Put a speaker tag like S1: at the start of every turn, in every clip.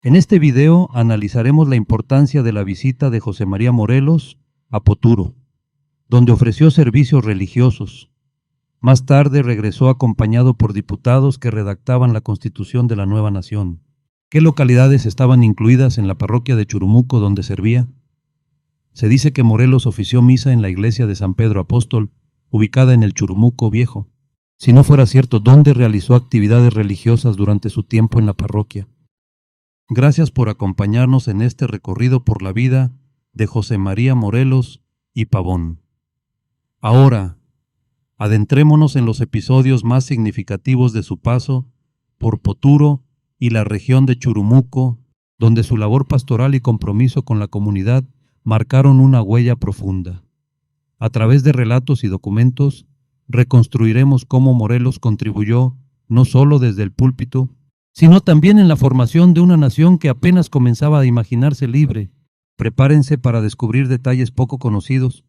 S1: En este video analizaremos la importancia de la visita de José María Morelos a Poturo, donde ofreció servicios religiosos. Más tarde regresó acompañado por diputados que redactaban la Constitución de la nueva nación. ¿Qué localidades estaban incluidas en la parroquia de Churumuco donde servía? Se dice que Morelos ofició misa en la iglesia de San Pedro Apóstol, ubicada en el Churumuco Viejo. Si no fuera cierto, ¿dónde realizó actividades religiosas durante su tiempo en la parroquia? Gracias por acompañarnos en este recorrido por la vida de José María Morelos y Pavón. Ahora, adentrémonos en los episodios más significativos de su paso por Poturo y la región de Churumuco, donde su labor pastoral y compromiso con la comunidad marcaron una huella profunda. A través de relatos y documentos, reconstruiremos cómo Morelos contribuyó no solo desde el púlpito, sino también en la formación de una nación que apenas comenzaba a imaginarse libre. Prepárense para descubrir detalles poco conocidos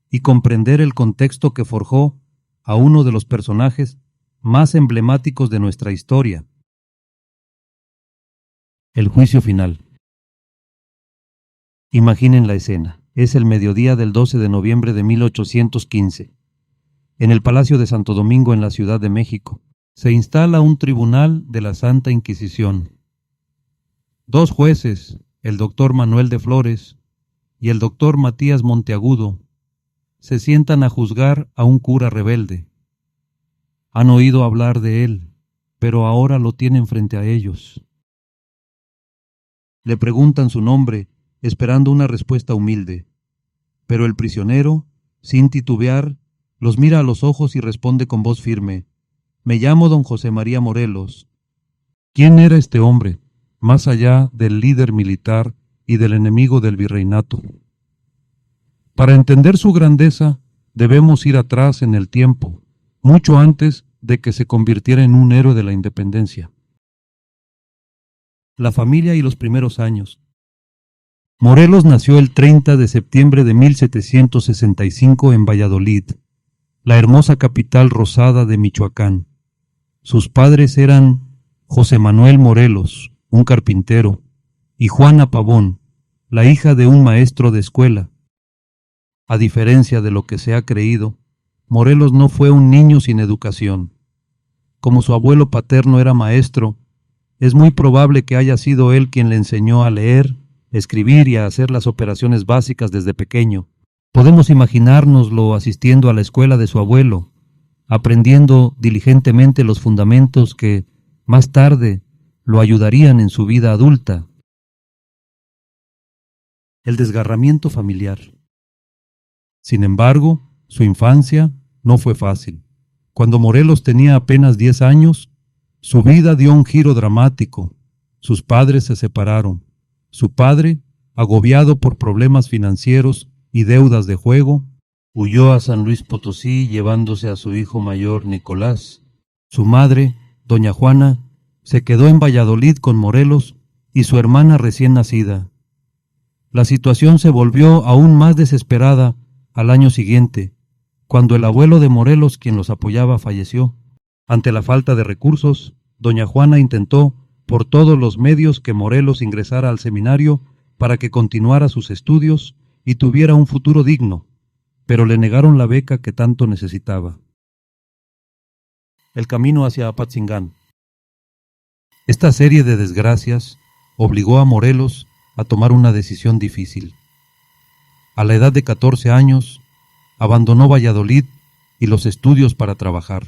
S1: y comprender el contexto que forjó a uno de los personajes más emblemáticos de nuestra historia. El juicio final. Imaginen la escena. Es el mediodía del 12 de noviembre de 1815. En el Palacio de Santo Domingo, en la Ciudad de México, se instala un tribunal de la Santa Inquisición. Dos jueces, el doctor Manuel de Flores y el doctor Matías Monteagudo, se sientan a juzgar a un cura rebelde. Han oído hablar de él, pero ahora lo tienen frente a ellos. Le preguntan su nombre, esperando una respuesta humilde, pero el prisionero, sin titubear, los mira a los ojos y responde con voz firme: «Me llamo don José María Morelos». ¿Quién era este hombre, más allá del líder militar y del enemigo del virreinato? Para entender su grandeza, debemos ir atrás en el tiempo, mucho antes de que se convirtiera en un héroe de la independencia. La familia y los primeros años. Morelos nació el 30 de septiembre de 1765 en Valladolid, la hermosa capital rosada de Michoacán. Sus padres eran José Manuel Morelos, un carpintero, y Juana Pavón, la hija de un maestro de escuela. A diferencia de lo que se ha creído, Morelos no fue un niño sin educación. Como su abuelo paterno era maestro, es muy probable que haya sido él quien le enseñó a leer, escribir y a hacer las operaciones básicas desde pequeño. Podemos imaginárnoslo asistiendo a la escuela de su abuelo, aprendiendo diligentemente los fundamentos que, más tarde, lo ayudarían en su vida adulta. El desgarramiento familiar. Sin embargo, su infancia no fue fácil. Cuando Morelos tenía apenas 10 años, su vida dio un giro dramático. Sus padres se separaron. Su padre, agobiado por problemas financieros y deudas de juego, huyó a San Luis Potosí llevándose a su hijo mayor Nicolás. Su madre, doña Juana, se quedó en Valladolid con Morelos y su hermana recién nacida. La situación se volvió aún más desesperada al año siguiente, cuando el abuelo de Morelos, quien los apoyaba, falleció. Ante la falta de recursos, doña Juana intentó por todos los medios que Morelos ingresara al seminario para que continuara sus estudios y tuviera un futuro digno, pero le negaron la beca que tanto necesitaba. El camino hacia Apatzingán. Esta serie de desgracias obligó a Morelos a tomar una decisión difícil. A la edad de 14 años, abandonó Valladolid y los estudios para trabajar.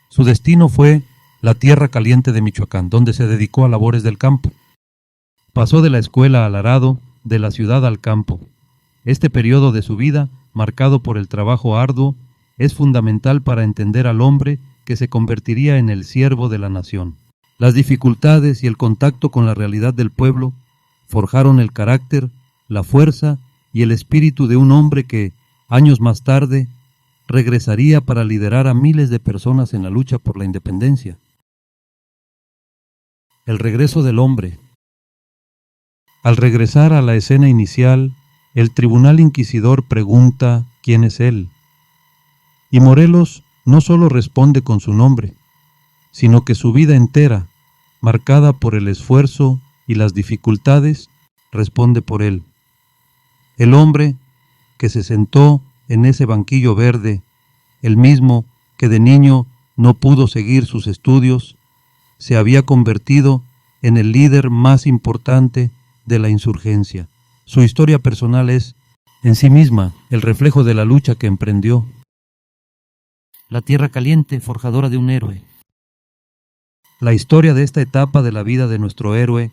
S1: Su destino fue la tierra caliente de Michoacán, donde se dedicó a labores del campo. Pasó de la escuela al arado, de la ciudad al campo. Este periodo de su vida, marcado por el trabajo arduo, es fundamental para entender al hombre que se convertiría en el siervo de la nación. Las dificultades y el contacto con la realidad del pueblo forjaron el carácter, la fuerza y el espíritu de un hombre que, años más tarde, regresaría para liderar a miles de personas en la lucha por la independencia. El regreso del hombre. Al regresar a la escena inicial, el tribunal inquisidor pregunta quién es él. Y Morelos no solo responde con su nombre, sino que su vida entera, marcada por el esfuerzo y las dificultades, responde por él. El hombre que se sentó en ese banquillo verde, el mismo que de niño no pudo seguir sus estudios, se había convertido en el líder más importante de la insurgencia. Su historia personal es, en sí misma, el reflejo de la lucha que emprendió. La tierra caliente, forjadora de un héroe. La historia de esta etapa de la vida de nuestro héroe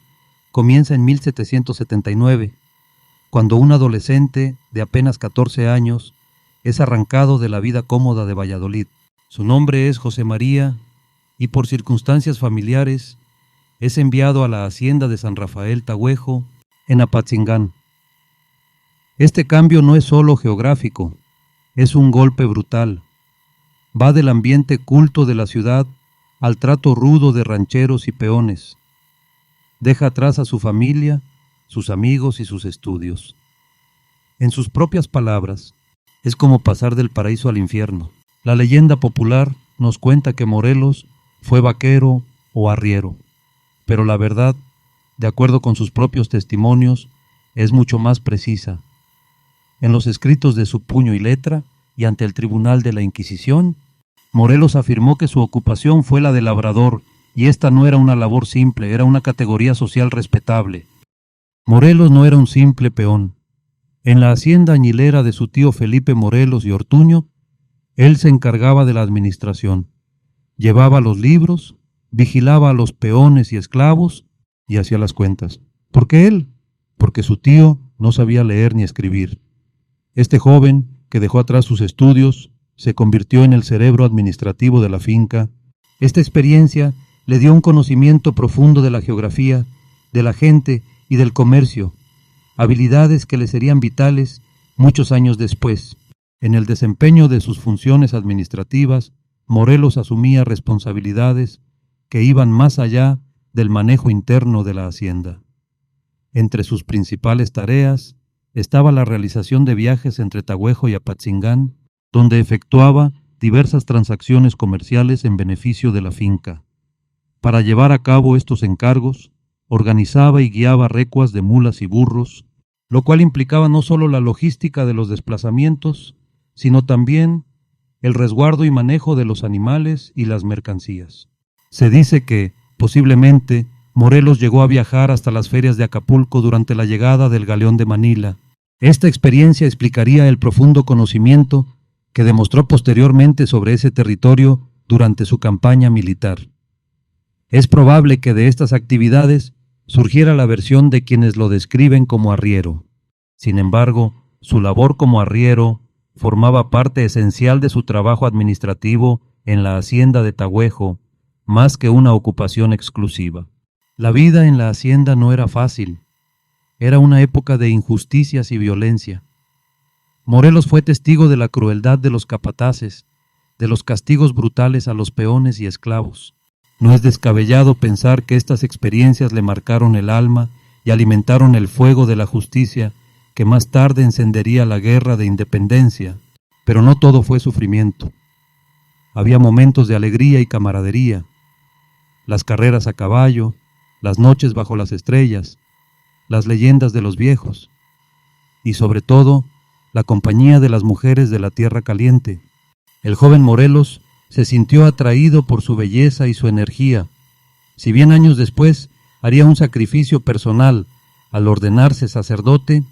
S1: comienza en 1779, cuando un adolescente de apenas 14 años es arrancado de la vida cómoda de Valladolid. Su nombre es José María y por circunstancias familiares es enviado a la hacienda de San Rafael Tagüejo en Apatzingán. Este cambio no es solo geográfico, es un golpe brutal. Va del ambiente culto de la ciudad al trato rudo de rancheros y peones. Deja atrás a su familia, sus amigos y sus estudios. En sus propias palabras, es como pasar del paraíso al infierno. La leyenda popular nos cuenta que Morelos fue vaquero o arriero, pero la verdad, de acuerdo con sus propios testimonios, es mucho más precisa. En los escritos de su puño y letra y ante el Tribunal de la Inquisición, Morelos afirmó que su ocupación fue la de labrador, y esta no era una labor simple, era una categoría social respetable. Morelos no era un simple peón. En la hacienda añilera de su tío Felipe Morelos y Ortuño, él se encargaba de la administración. Llevaba los libros, vigilaba a los peones y esclavos y hacía las cuentas. ¿Por qué él? Porque su tío no sabía leer ni escribir. Este joven, que dejó atrás sus estudios, se convirtió en el cerebro administrativo de la finca. Esta experiencia le dio un conocimiento profundo de la geografía, de la gente y del comercio, habilidades que le serían vitales muchos años después. En el desempeño de sus funciones administrativas, Morelos asumía responsabilidades que iban más allá del manejo interno de la hacienda. Entre sus principales tareas estaba la realización de viajes entre Tagüejo y Apatzingán, donde efectuaba diversas transacciones comerciales en beneficio de la finca. Para llevar a cabo estos encargos, organizaba y guiaba recuas de mulas y burros, lo cual implicaba no solo la logística de los desplazamientos, sino también el resguardo y manejo de los animales y las mercancías. Se dice que, posiblemente, Morelos llegó a viajar hasta las ferias de Acapulco durante la llegada del galeón de Manila. Esta experiencia explicaría el profundo conocimiento que demostró posteriormente sobre ese territorio durante su campaña militar. Es probable que de estas actividades surgiera la versión de quienes lo describen como arriero. Sin embargo, su labor como arriero formaba parte esencial de su trabajo administrativo en la hacienda de Tagüejo, más que una ocupación exclusiva. La vida en la hacienda no era fácil. Era una época de injusticias y violencia. Morelos fue testigo de la crueldad de los capataces, de los castigos brutales a los peones y esclavos. No es descabellado pensar que estas experiencias le marcaron el alma y alimentaron el fuego de la justicia que más tarde encendería la guerra de independencia. Pero no todo fue sufrimiento. Había momentos de alegría y camaradería, las carreras a caballo, las noches bajo las estrellas, las leyendas de los viejos y sobre todo la compañía de las mujeres de la tierra caliente. El joven Morelos se sintió atraído por su belleza y su energía. Si bien años después haría un sacrificio personal al ordenarse sacerdote,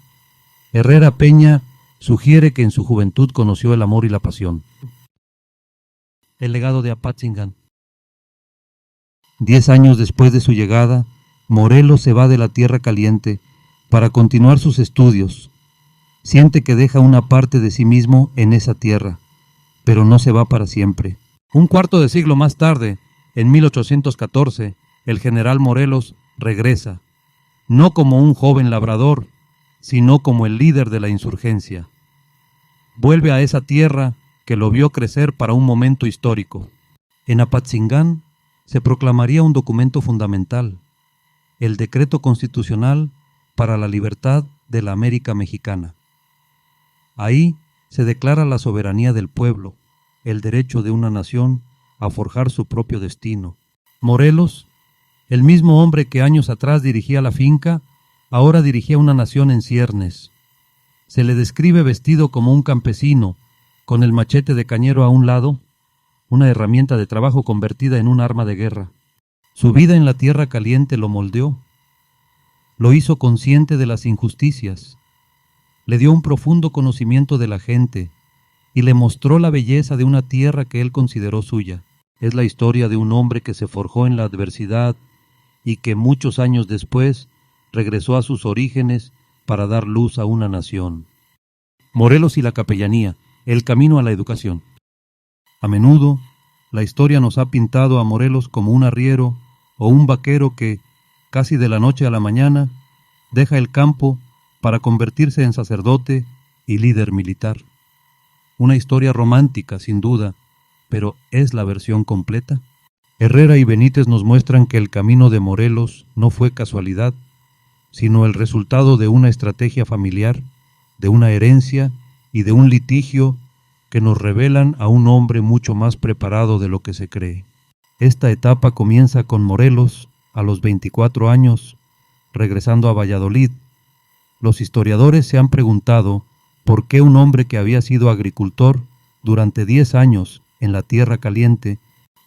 S1: Herrera Peña sugiere que en su juventud conoció el amor y la pasión. El legado de Apatzingán. 10 años después de su llegada, Morelos se va de la tierra caliente para continuar sus estudios. Siente que deja una parte de sí mismo en esa tierra, pero no se va para siempre. Un cuarto de siglo más tarde, en 1814, el general Morelos regresa, no como un joven labrador, sino como el líder de la insurgencia. Vuelve a esa tierra que lo vio crecer para un momento histórico. En Apatzingán se proclamaría un documento fundamental, el Decreto Constitucional para la Libertad de la América Mexicana. Ahí se declara la soberanía del pueblo, el derecho de una nación a forjar su propio destino. Morelos El mismo hombre que años atrás dirigía la finca, ahora dirigía una nación en ciernes. Se le describe vestido como un campesino, con el machete de cañero a un lado, una herramienta de trabajo convertida en un arma de guerra. Su vida en la tierra caliente lo moldeó. Lo hizo consciente de las injusticias. Le dio un profundo conocimiento de la gente y le mostró la belleza de una tierra que él consideró suya. Es la historia de un hombre que se forjó en la adversidad y que muchos años después regresó a sus orígenes para dar luz a una nación. Morelos y la capellanía, el camino a la educación. A menudo, la historia nos ha pintado a Morelos como un arriero o un vaquero que, casi de la noche a la mañana, deja el campo para convertirse en sacerdote y líder militar. Una historia romántica, sin duda, pero ¿es la versión completa? Herrera y Benítez nos muestran que el camino de Morelos no fue casualidad, sino el resultado de una estrategia familiar, de una herencia y de un litigio que nos revelan a un hombre mucho más preparado de lo que se cree. Esta etapa comienza con Morelos, a los 24 años, regresando a Valladolid. Los historiadores se han preguntado por qué un hombre que había sido agricultor durante 10 años en la tierra caliente,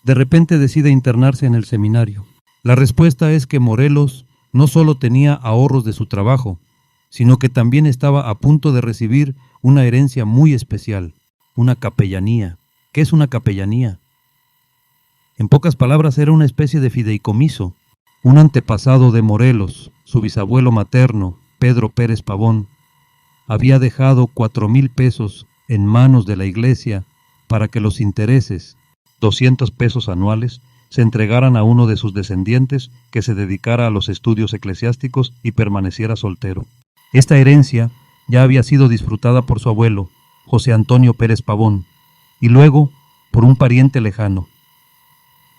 S1: de repente decide internarse en el seminario. La respuesta es que Morelos no solo tenía ahorros de su trabajo, sino que también estaba a punto de recibir una herencia muy especial, una capellanía. ¿Qué es una capellanía? En pocas palabras, era una especie de fideicomiso. Un antepasado de Morelos, su bisabuelo materno, Pedro Pérez Pavón, había dejado 4,000 pesos en manos de la iglesia para que los intereses, 200 pesos anuales, se entregaran a uno de sus descendientes que se dedicara a los estudios eclesiásticos y permaneciera soltero. Esta herencia ya había sido disfrutada por su abuelo, José Antonio Pérez Pavón, y luego por un pariente lejano.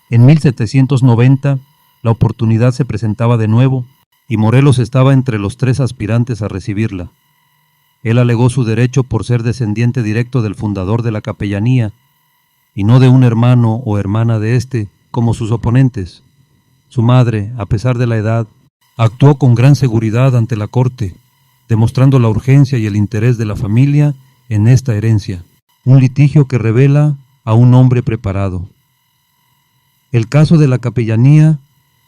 S1: En 1790, la oportunidad se presentaba de nuevo y Morelos estaba entre los 3 aspirantes a recibirla. Él alegó su derecho por ser descendiente directo del fundador de la capellanía y no de un hermano o hermana de éste, como sus oponentes. Su madre, a pesar de la edad, actuó con gran seguridad ante la corte, demostrando la urgencia y el interés de la familia en esta herencia, un litigio que revela a un hombre preparado. El caso de la capellanía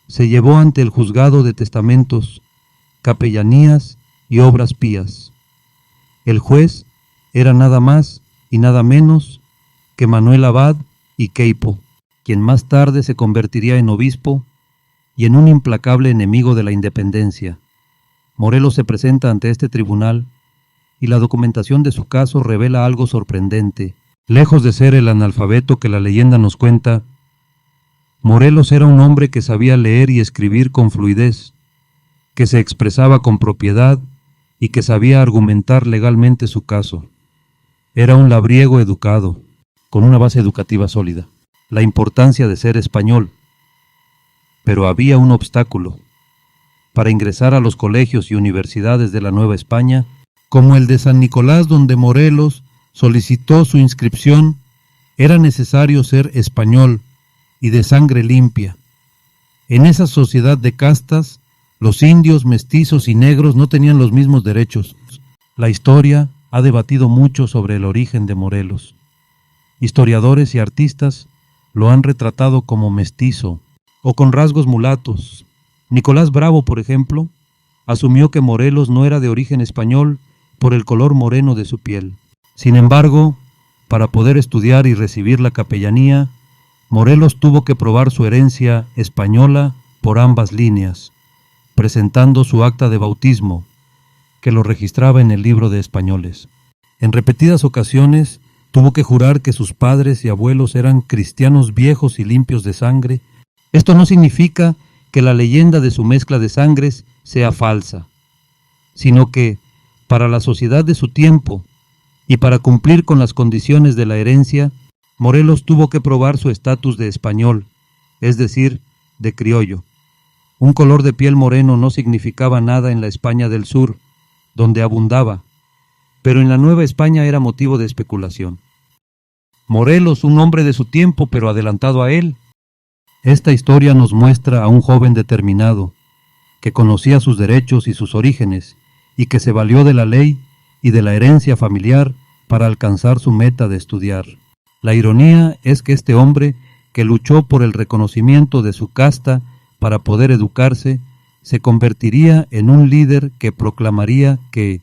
S1: se llevó ante el juzgado de testamentos, capellanías y obras pías. El juez era nada más y nada menos que Manuel Abad y Queipo, quien más tarde se convertiría en obispo y en un implacable enemigo de la independencia. Morelos se presenta ante este tribunal y la documentación de su caso revela algo sorprendente. Lejos de ser el analfabeto que la leyenda nos cuenta, Morelos era un hombre que sabía leer y escribir con fluidez, que se expresaba con propiedad y que sabía argumentar legalmente su caso. Era un labriego educado, con una base educativa sólida. La importancia de ser español. Pero había un obstáculo. Para ingresar a los colegios y universidades de la Nueva España, como el de San Nicolás, donde Morelos solicitó su inscripción, era necesario ser español y de sangre limpia. En esa sociedad de castas, los indios, mestizos y negros no tenían los mismos derechos. La historia ha debatido mucho sobre el origen de Morelos. Historiadores y artistas lo han retratado como mestizo o con rasgos mulatos. Nicolás Bravo, por ejemplo, asumió que Morelos no era de origen español por el color moreno de su piel. Sin embargo, para poder estudiar y recibir la capellanía, Morelos tuvo que probar su herencia española por ambas líneas, presentando su acta de bautismo, que lo registraba en el libro de españoles. En repetidas ocasiones tuvo que jurar que sus padres y abuelos eran cristianos viejos y limpios de sangre. Esto no significa que la leyenda de su mezcla de sangres sea falsa, sino que, para la sociedad de su tiempo y para cumplir con las condiciones de la herencia, Morelos tuvo que probar su estatus de español, es decir, de criollo. Un color de piel moreno no significaba nada en la España del Sur, donde abundaba, pero en la Nueva España era motivo de especulación. Morelos, un hombre de su tiempo, pero adelantado a él, Esta historia nos muestra a un joven determinado, que conocía sus derechos y sus orígenes, y que se valió de la ley y de la herencia familiar para alcanzar su meta de estudiar. La ironía es que este hombre, que luchó por el reconocimiento de su casta para poder educarse, se convertiría en un líder que proclamaría que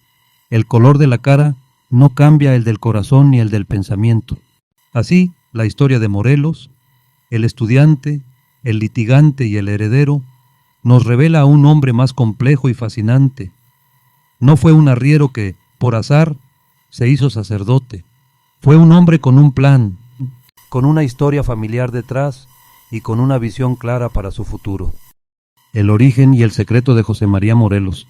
S1: el color de la cara no cambia el del corazón ni el del pensamiento. Así, la historia de Morelos, el estudiante, el litigante y el heredero, nos revela a un hombre más complejo y fascinante. No fue un arriero que, por azar, se hizo sacerdote. Fue un hombre con un plan, con una historia familiar detrás y con una visión clara para su futuro. El origen y el secreto de José María Morelos.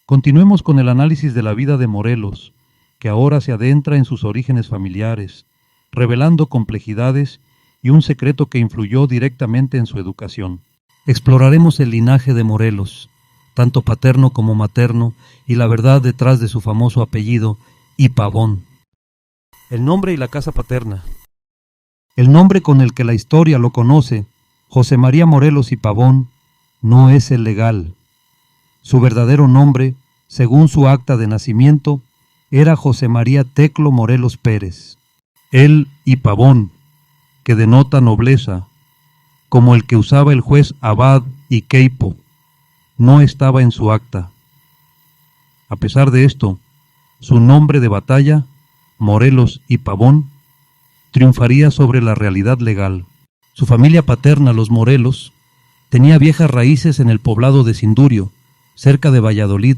S1: Continuemos con el análisis de la vida de Morelos, que ahora se adentra en sus orígenes familiares, revelando complejidades y un secreto que influyó directamente en su educación. Exploraremos el linaje de Morelos, tanto paterno como materno, y la verdad detrás de su famoso apellido, y Pavón. El nombre y la casa paterna. El nombre con el que la historia lo conoce, José María Morelos y Pavón, no es el legal. Su verdadero nombre, según su acta de nacimiento, era José María Teclo Morelos Pérez. Él y Pavón, que denota nobleza, como el que usaba el juez Abad y Queipo, no estaba en su acta. A pesar de esto, su nombre de batalla, Morelos y Pavón, triunfaría sobre la realidad legal. Su familia paterna, los Morelos, tenía viejas raíces en el poblado de Sindurio, cerca de Valladolid,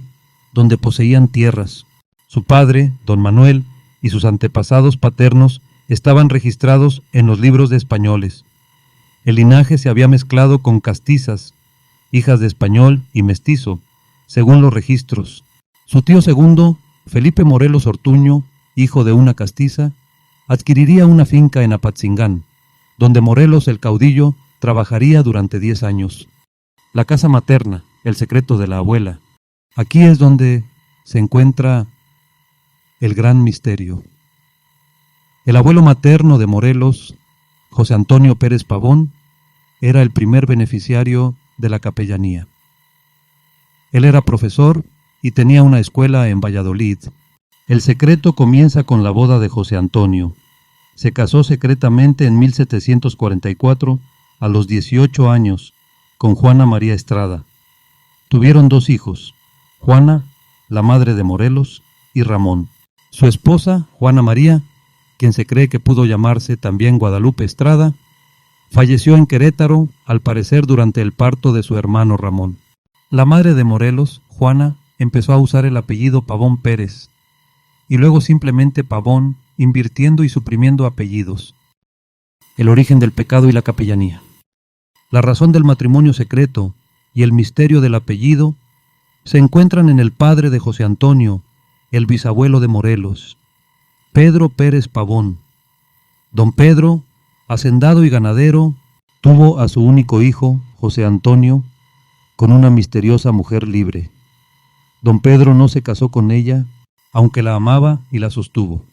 S1: donde poseían tierras. Su padre, don Manuel, y sus antepasados paternos estaban registrados en los libros de españoles. El linaje se había mezclado con castizas, hijas de español y mestizo, según los registros. Su tío segundo, Felipe Morelos Ortuño, hijo de una castiza, adquiriría una finca en Apatzingán, donde Morelos el caudillo trabajaría durante 10 años. La casa materna, el secreto de la abuela. Aquí es donde se encuentra el gran misterio. El abuelo materno de Morelos, José Antonio Pérez Pavón, era el primer beneficiario de la capellanía. Él era profesor y tenía una escuela en Valladolid. El secreto comienza con la boda de José Antonio. Se casó secretamente en 1744, a los 18 años, con Juana María Estrada. Tuvieron 2 hijos, Juana, la madre de Morelos, y Ramón. Su esposa, Juana María, quien se cree que pudo llamarse también Guadalupe Estrada, falleció en Querétaro, al parecer durante el parto de su hermano Ramón. La madre de Morelos, Juana, empezó a usar el apellido Pavón Pérez, y luego simplemente Pavón, invirtiendo y suprimiendo apellidos. El origen del pecado y la capellanía. La razón del matrimonio secreto y el misterio del apellido se encuentran en el padre de José Antonio, el bisabuelo de Morelos, Pedro Pérez Pavón. Don Pedro, hacendado y ganadero, tuvo a su único hijo, José Antonio, con una misteriosa mujer libre. Don Pedro no se casó con ella, aunque la amaba y la sostuvo.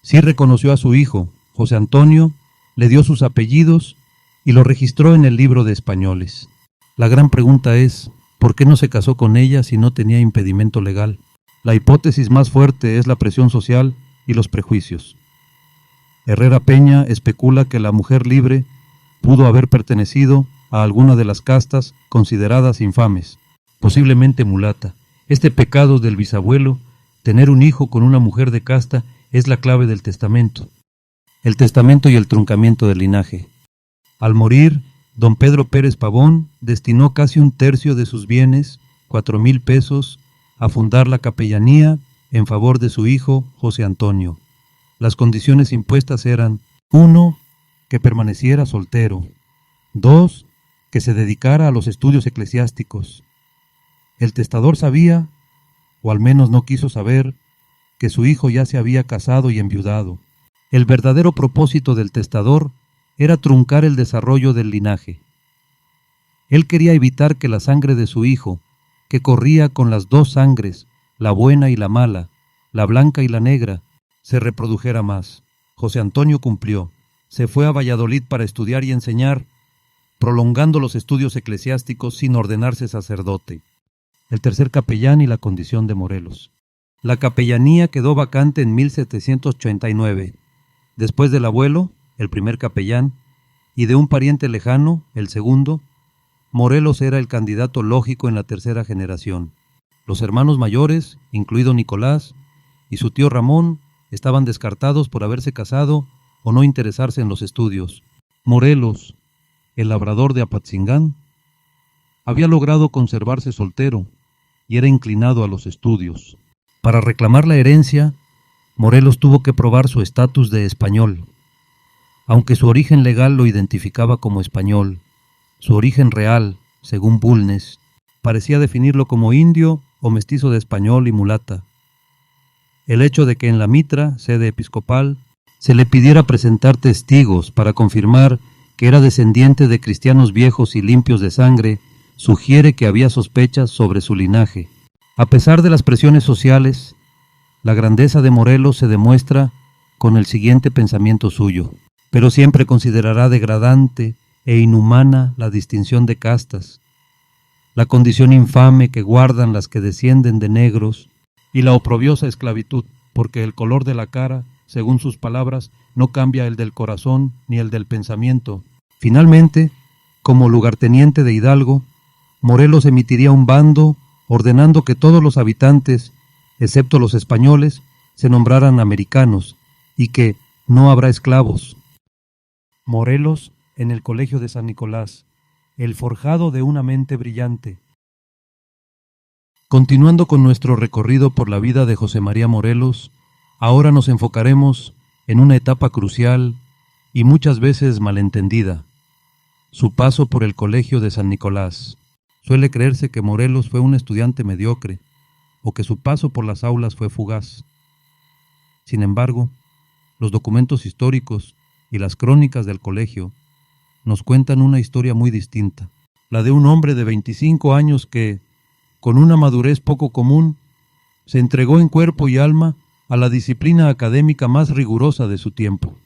S1: Sí reconoció a su hijo, José Antonio, le dio sus apellidos y lo registró en el libro de españoles. La gran pregunta es, ¿por qué no se casó con ella si no tenía impedimento legal? La hipótesis más fuerte es la presión social y los prejuicios. Herrera Peña especula que la mujer libre pudo haber pertenecido a alguna de las castas consideradas infames, posiblemente mulata. Este pecado del bisabuelo, tener un hijo con una mujer de casta, es la clave del testamento. El testamento y el truncamiento del linaje. Al morir, don Pedro Pérez Pavón destinó casi 1/3 de sus bienes, 4,000 pesos, a fundar la capellanía en favor de su hijo José Antonio. Las condiciones impuestas eran: 1, que permaneciera soltero; 2, que se dedicara a los estudios eclesiásticos. El testador sabía, o al menos no quiso saber, que su hijo ya se había casado y enviudado. El verdadero propósito del testador era truncar el desarrollo del linaje. Él quería evitar que la sangre de su hijo, que corría con las 2 sangres, la buena y la mala, la blanca y la negra, se reprodujera más. José Antonio cumplió. se fue a Valladolid para estudiar y enseñar, prolongando los estudios eclesiásticos sin ordenarse sacerdote. El tercer capellán y la condición de Morelos. La capellanía quedó vacante en 1789, después del abuelo, el primer capellán, y de un pariente lejano, el segundo. Morelos era el candidato lógico en la tercera generación. Los hermanos mayores, incluido Nicolás, y su tío Ramón, estaban descartados por haberse casado o no interesarse en los estudios. Morelos, el labrador de Apatzingán, había logrado conservarse soltero y era inclinado a los estudios. Para reclamar la herencia, Morelos tuvo que probar su estatus de español. Aunque su origen legal lo identificaba como español, su origen real, según Bulnes, parecía definirlo como indio o mestizo de español y mulata. El hecho de que en la mitra, sede episcopal, se le pidiera presentar testigos para confirmar que era descendiente de cristianos viejos y limpios de sangre, sugiere que había sospechas sobre su linaje. A pesar de las presiones sociales, la grandeza de Morelos se demuestra con el siguiente pensamiento suyo: pero siempre considerará degradante e inhumana la distinción de castas, la condición infame que guardan las que descienden de negros y la oprobiosa esclavitud, porque el color de la cara, según sus palabras, no cambia el del corazón ni el del pensamiento. Finalmente, como lugarteniente de Hidalgo, Morelos emitiría un bando ordenando que todos los habitantes, excepto los españoles, se nombraran americanos y que no habrá esclavos. Morelos en el Colegio de San Nicolás, el forjado de una mente brillante. Continuando con nuestro recorrido por la vida de José María Morelos, ahora nos enfocaremos en una etapa crucial y muchas veces malentendida: su paso por el Colegio de San Nicolás. Suele creerse que Morelos fue un estudiante mediocre o que su paso por las aulas fue fugaz. Sin embargo, los documentos históricos y las crónicas del colegio nos cuentan una historia muy distinta, la de un hombre de 25 años que, con una madurez poco común, se entregó en cuerpo y alma a la disciplina académica más rigurosa de su tiempo.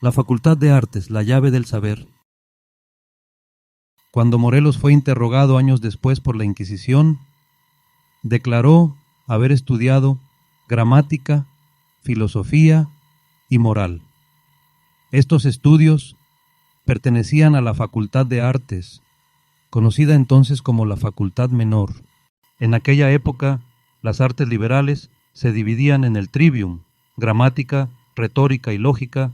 S1: La Facultad de Artes, la llave del saber. Cuando Morelos fue interrogado años después por la Inquisición, declaró haber estudiado gramática, filosofía y moral. Estos estudios pertenecían a la Facultad de Artes, conocida entonces como la Facultad Menor. En aquella época, las artes liberales se dividían en el trivium, gramática, retórica y lógica,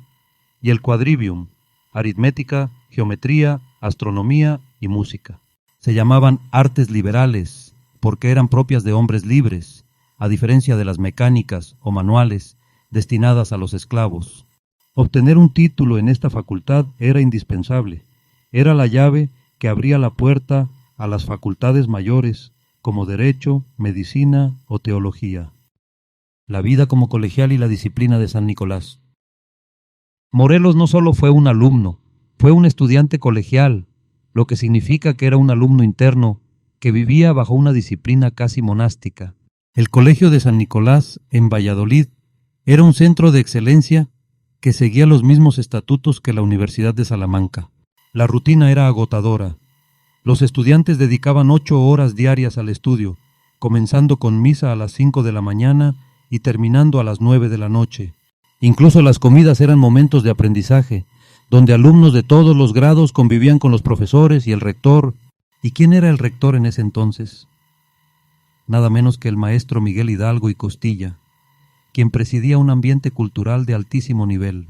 S1: y el quadrivium, aritmética, geometría, astronomía y música. Se llamaban artes liberales porque eran propias de hombres libres, a diferencia de las mecánicas o manuales destinadas a los esclavos. Obtener un título en esta facultad era indispensable. Era la llave que abría la puerta a las facultades mayores como derecho, medicina o teología. La vida como colegial y la disciplina de San Nicolás. Morelos no solo fue un alumno, fue un estudiante colegial, lo que significa que era un alumno interno que vivía bajo una disciplina casi monástica. El Colegio de San Nicolás, en Valladolid, era un centro de excelencia que seguía los mismos estatutos que la Universidad de Salamanca. La rutina era agotadora. Los estudiantes dedicaban 8 horas diarias al estudio, comenzando con misa a las 5 de la mañana y terminando a las 9 de la noche. Incluso las comidas eran momentos de aprendizaje, donde alumnos de todos los grados convivían con los profesores y el rector. ¿Y quién era el rector en ese entonces? Nada menos que el maestro Miguel Hidalgo y Costilla, quien presidía un ambiente cultural de altísimo nivel.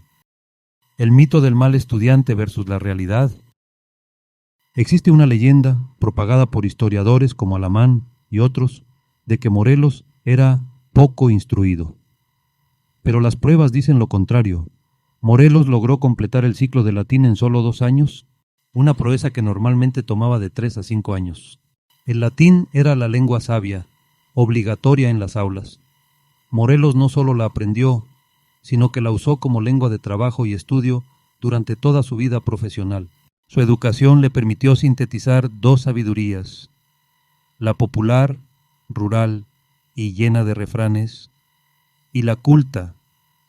S1: El mito del mal estudiante versus la realidad. Existe una leyenda, propagada por historiadores como Alamán y otros, de que Morelos era poco instruido. Pero las pruebas dicen lo contrario. Morelos logró completar el ciclo de latín en solo 2 años, una proeza que normalmente tomaba de 3 a 5 años. El latín era la lengua sabia, obligatoria en las aulas. Morelos no solo la aprendió, sino que la usó como lengua de trabajo y estudio durante toda su vida profesional. Su educación le permitió sintetizar 2 sabidurías: la popular, rural y llena de refranes, y la culta,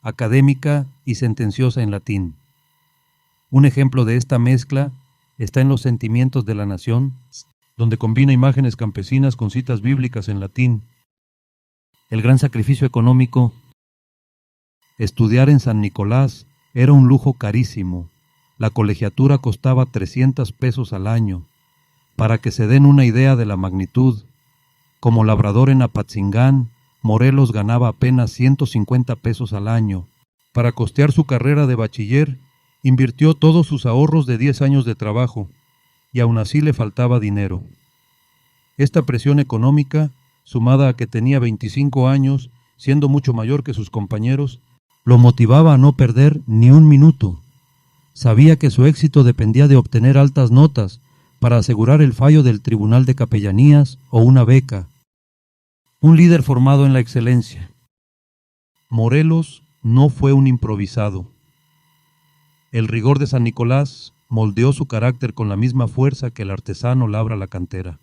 S1: académica y sentenciosa en latín. Un ejemplo de esta mezcla está en Los sentimientos de la nación, donde combina imágenes campesinas con citas bíblicas en latín. El gran sacrificio económico. Estudiar en San Nicolás era un lujo carísimo. La colegiatura costaba 300 pesos al año. Para que se den una idea de la magnitud, como labrador en Apatzingán, Morelos ganaba apenas 150 pesos al año. Para costear su carrera de bachiller, invirtió todos sus ahorros de 10 años de trabajo, y aún así le faltaba dinero. Esta presión económica, sumada a que tenía 25 años, siendo mucho mayor que sus compañeros, lo motivaba a no perder ni un minuto. Sabía que su éxito dependía de obtener altas notas para asegurar el fallo del Tribunal de Capellanías o una beca. Un líder formado en la excelencia. Morelos no fue un improvisado. El rigor de San Nicolás moldeó su carácter con la misma fuerza que el artesano labra la cantera.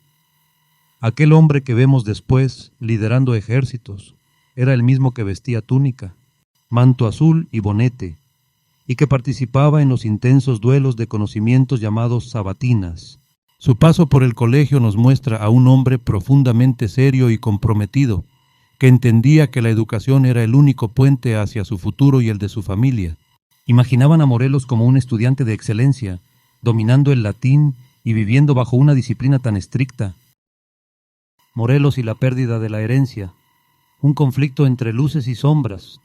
S1: Aquel hombre que vemos después liderando ejércitos era el mismo que vestía túnica, manto azul y bonete, y que participaba en los intensos duelos de conocimientos llamados sabatinas. Su paso por el colegio nos muestra a un hombre profundamente serio y comprometido, que entendía que la educación era el único puente hacia su futuro y el de su familia. Imaginaban a Morelos como un estudiante de excelencia, dominando el latín y viviendo bajo una disciplina tan estricta. Morelos y la pérdida de la herencia, un conflicto entre luces y sombras.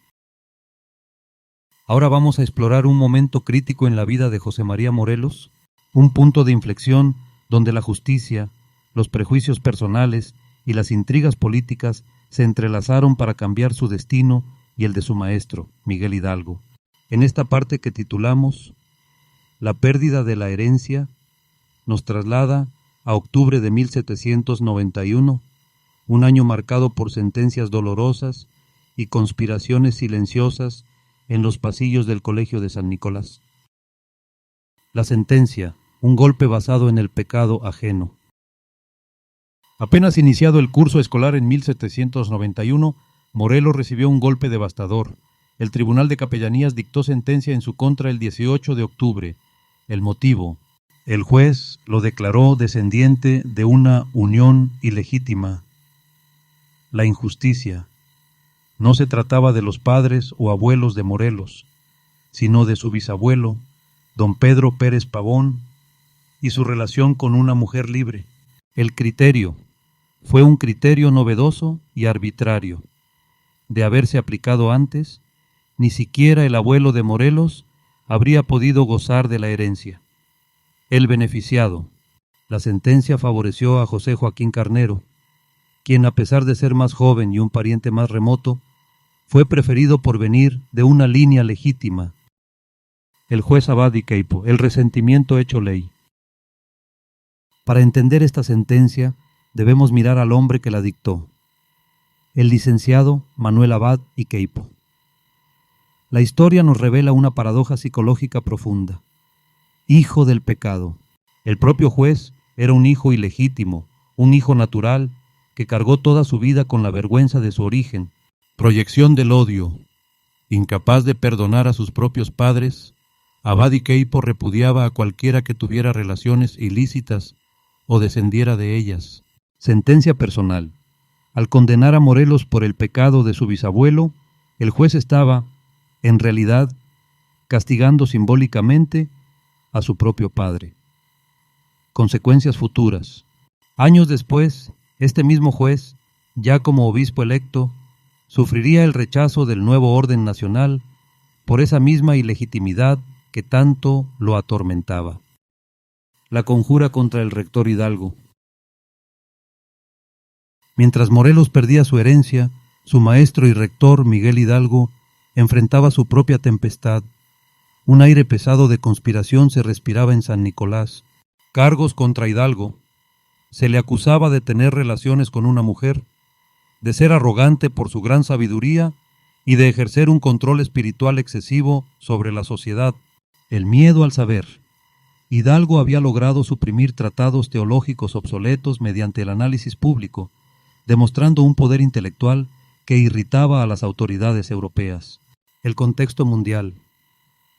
S1: Ahora vamos a explorar un momento crítico en la vida de José María Morelos, un punto de inflexión donde la justicia, los prejuicios personales y las intrigas políticas se entrelazaron para cambiar su destino y el de su maestro, Miguel Hidalgo. En esta parte que titulamos La pérdida de la herencia, nos traslada a octubre de 1791, un año marcado por sentencias dolorosas y conspiraciones silenciosas en los pasillos del Colegio de San Nicolás. La sentencia, un golpe basado en el pecado ajeno. Apenas iniciado el curso escolar en 1791, Morelos recibió un golpe devastador. El Tribunal de Capellanías dictó sentencia en su contra el 18 de octubre. El motivo: el juez lo declaró descendiente de una unión ilegítima. La injusticia: no se trataba de los padres o abuelos de Morelos, sino de su bisabuelo, don Pedro Pérez Pavón, y su relación con una mujer libre. El criterio fue un criterio novedoso y arbitrario. De haberse aplicado antes, ni siquiera el abuelo de Morelos habría podido gozar de la herencia. El beneficiado. La sentencia favoreció a José Joaquín Carnero, quien, a pesar de ser más joven y un pariente más remoto, fue preferido por venir de una línea legítima. El juez Abad y Queipo, el resentimiento hecho ley. Para entender esta sentencia, debemos mirar al hombre que la dictó, el licenciado Manuel Abad y Queipo. La historia nos revela una paradoja psicológica profunda. Hijo del pecado. El propio juez era un hijo ilegítimo, un hijo natural, que cargó toda su vida con la vergüenza de su origen. Proyección del odio. Incapaz de perdonar a sus propios padres, Abad y Queipo repudiaba a cualquiera que tuviera relaciones ilícitas o descendiera de ellas. Sentencia personal. Al condenar a Morelos por el pecado de su bisabuelo, el juez estaba, en realidad, castigando simbólicamente a su propio padre. Consecuencias futuras. Años después, este mismo juez, ya como obispo electo, sufriría el rechazo del nuevo orden nacional por esa misma ilegitimidad que tanto lo atormentaba. La conjura contra el rector Hidalgo. Mientras Morelos perdía su herencia, su maestro y rector, Miguel Hidalgo, enfrentaba su propia tempestad. Un aire pesado de conspiración se respiraba en San Nicolás. Cargos contra Hidalgo. Se le acusaba de tener relaciones con una mujer, de ser arrogante por su gran sabiduría y de ejercer un control espiritual excesivo sobre la sociedad. El miedo al saber. Hidalgo había logrado suprimir tratados teológicos obsoletos mediante el análisis público, demostrando un poder intelectual que irritaba a las autoridades europeas. El contexto mundial.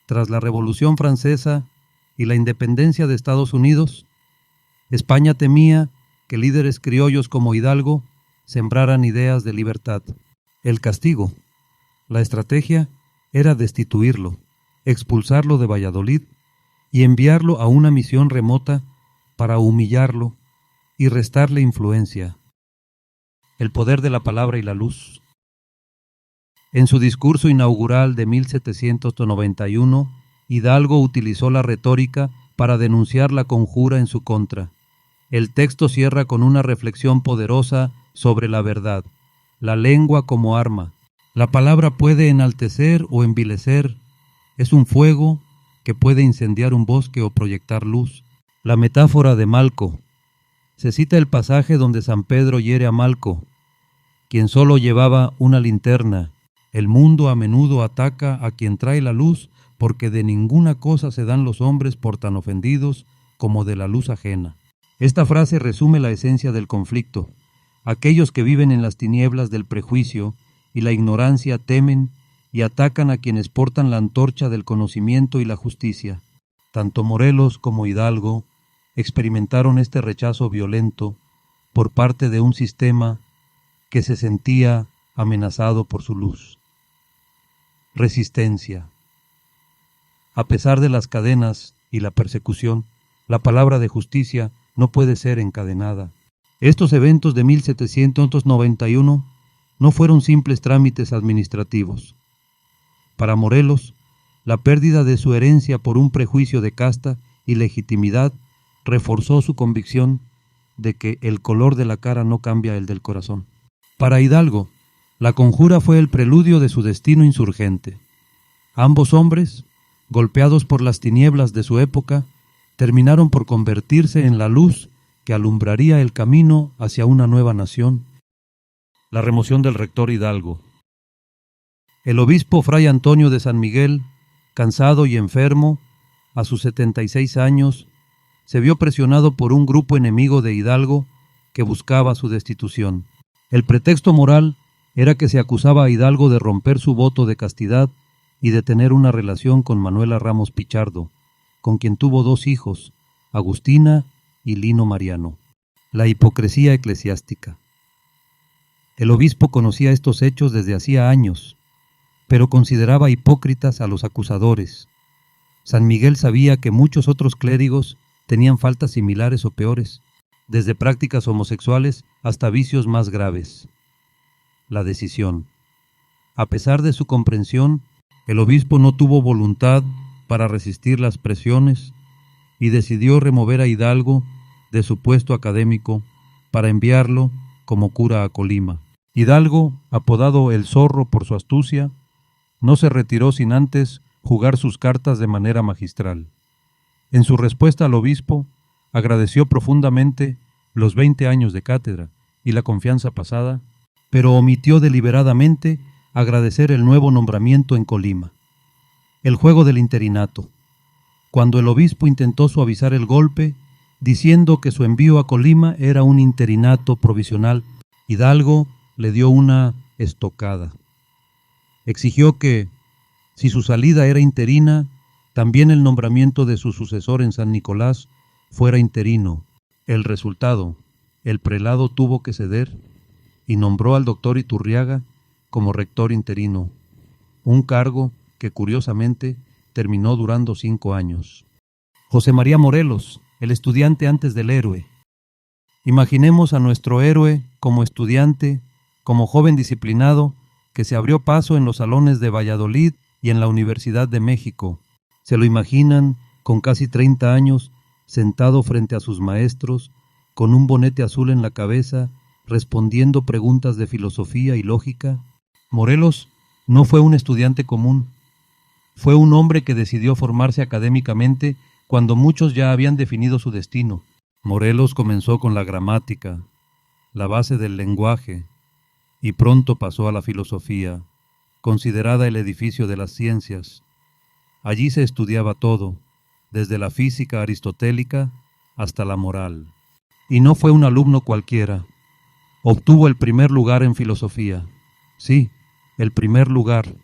S1: Tras la Revolución Francesa y la independencia de Estados Unidos, España temía que líderes criollos como Hidalgo sembraran ideas de libertad. El castigo. La estrategia era destituirlo, expulsarlo de Valladolid y enviarlo a una misión remota para humillarlo y restarle influencia. El poder de la palabra y la luz. En su discurso inaugural de 1791, Hidalgo utilizó la retórica para denunciar la conjura en su contra. El texto cierra con una reflexión poderosa sobre la verdad, la lengua como arma. La palabra puede enaltecer o envilecer. Es un fuego que puede incendiar un bosque o proyectar luz. La metáfora de Malco. Se cita el pasaje donde San Pedro hiere a Malco, quien solo llevaba una linterna. El mundo a menudo ataca a quien trae la luz, porque de ninguna cosa se dan los hombres por tan ofendidos como de la luz ajena. Esta frase resume la esencia del conflicto. Aquellos que viven en las tinieblas del prejuicio y la ignorancia temen y atacan a quienes portan la antorcha del conocimiento y la justicia. Tanto Morelos como Hidalgo experimentaron este rechazo violento por parte de un sistema que se sentía amenazado por su luz. Resistencia. A pesar de las cadenas y la persecución, la palabra de justicia no puede ser encadenada. Estos eventos de 1791 no fueron simples trámites administrativos. Para Morelos, la pérdida de su herencia por un prejuicio de casta y legitimidad reforzó su convicción de que el color de la cara no cambia el del corazón. Para Hidalgo, la conjura fue el preludio de su destino insurgente. Ambos hombres, golpeados por las tinieblas de su época, terminaron por convertirse en la luz que alumbraría el camino hacia una nueva nación. La remoción del rector Hidalgo. El obispo Fray Antonio de San Miguel, cansado y enfermo, a sus 76 años, se vio presionado por un grupo enemigo de Hidalgo que buscaba su destitución. El pretexto moral era que se acusaba a Hidalgo de romper su voto de castidad y de tener una relación con Manuela Ramos Pichardo, con quien tuvo 2 hijos, Agustina y Lino Mariano. La hipocresía eclesiástica. El obispo conocía estos hechos desde hacía años, pero consideraba hipócritas a los acusadores. San Miguel sabía que muchos otros clérigos tenían faltas similares o peores, desde prácticas homosexuales hasta vicios más graves. La decisión. A pesar de su comprensión, el obispo no tuvo voluntad para resistir las presiones y decidió remover a Hidalgo de su puesto académico para enviarlo como cura a Colima. Hidalgo, apodado el Zorro por su astucia, no se retiró sin antes jugar sus cartas de manera magistral. En su respuesta al obispo, agradeció profundamente los 20 años de cátedra y la confianza pasada, pero omitió deliberadamente agradecer el nuevo nombramiento en Colima. El juego del interinato. Cuando el obispo intentó suavizar el golpe, diciendo que su envío a Colima era un interinato provisional, Hidalgo le dio una estocada. Exigió que, si su salida era interina, también el nombramiento de su sucesor en San Nicolás fuera interino. El resultado, el prelado tuvo que ceder y nombró al doctor Iturriaga como rector interino, un cargo que curiosamente terminó durando 5 años. José María Morelos, el estudiante antes del héroe. Imaginemos a nuestro héroe como estudiante, como joven disciplinado, que se abrió paso en los salones de Valladolid y en la Universidad de México. Se lo imaginan con casi 30 años, sentado frente a sus maestros, con un bonete azul en la cabeza, respondiendo preguntas de filosofía y lógica. Morelos no fue un estudiante común. Fue un hombre que decidió formarse académicamente cuando muchos ya habían definido su destino. Morelos comenzó con la gramática, la base del lenguaje, y pronto pasó a la filosofía, considerada el edificio de las ciencias. Allí se estudiaba todo, desde la física aristotélica hasta la moral. Y no fue un alumno cualquiera. Obtuvo el primer lugar en filosofía. Sí, el primer lugar.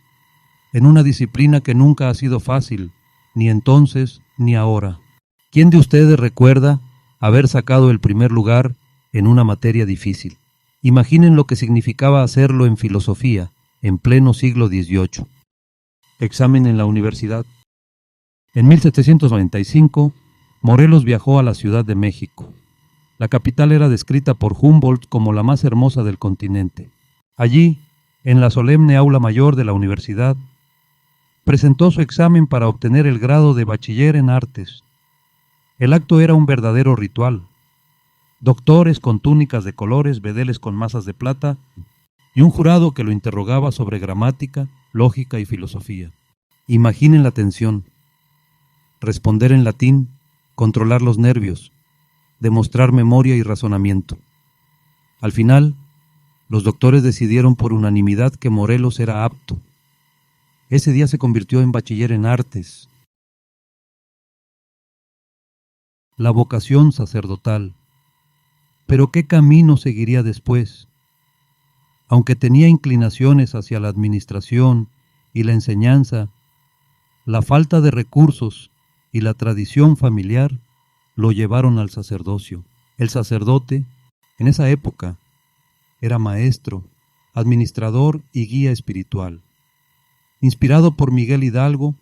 S1: en una disciplina que nunca ha sido fácil, ni entonces ni ahora. ¿Quién de ustedes recuerda haber sacado el primer lugar en una materia difícil? Imaginen lo que significaba hacerlo en filosofía, en pleno siglo XVIII. Examen en la universidad. En 1795, Morelos viajó a la Ciudad de México. La capital era descrita por Humboldt como la más hermosa del continente. Allí, en la solemne aula mayor de la universidad, presentó su examen para obtener el grado de bachiller en artes. El acto era un verdadero ritual. Doctores con túnicas de colores, bedeles con masas de plata y un jurado que lo interrogaba sobre gramática, lógica y filosofía. Imaginen la tensión. Responder en latín, controlar los nervios, demostrar memoria y razonamiento. Al final, los doctores decidieron por unanimidad que Morelos era apto. Ese día se convirtió en bachiller en artes. La vocación sacerdotal. Pero ¿qué camino seguiría después? Aunque tenía inclinaciones hacia la administración y la enseñanza, la falta de recursos y la tradición familiar lo llevaron al sacerdocio. El sacerdote, en esa época, era maestro, administrador y guía espiritual. Inspirado por Miguel Hidalgo,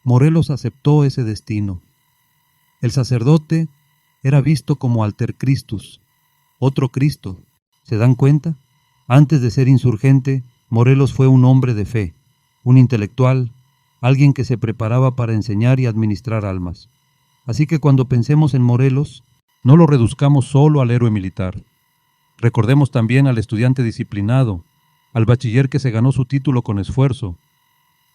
S1: Morelos aceptó ese destino. El sacerdote era visto como alter Christus, otro Cristo. ¿Se dan cuenta? Antes de ser insurgente, Morelos fue un hombre de fe, un intelectual, alguien que se preparaba para enseñar y administrar almas. Así que cuando pensemos en Morelos, no lo reduzcamos solo al héroe militar. Recordemos también al estudiante disciplinado, al bachiller que se ganó su título con esfuerzo,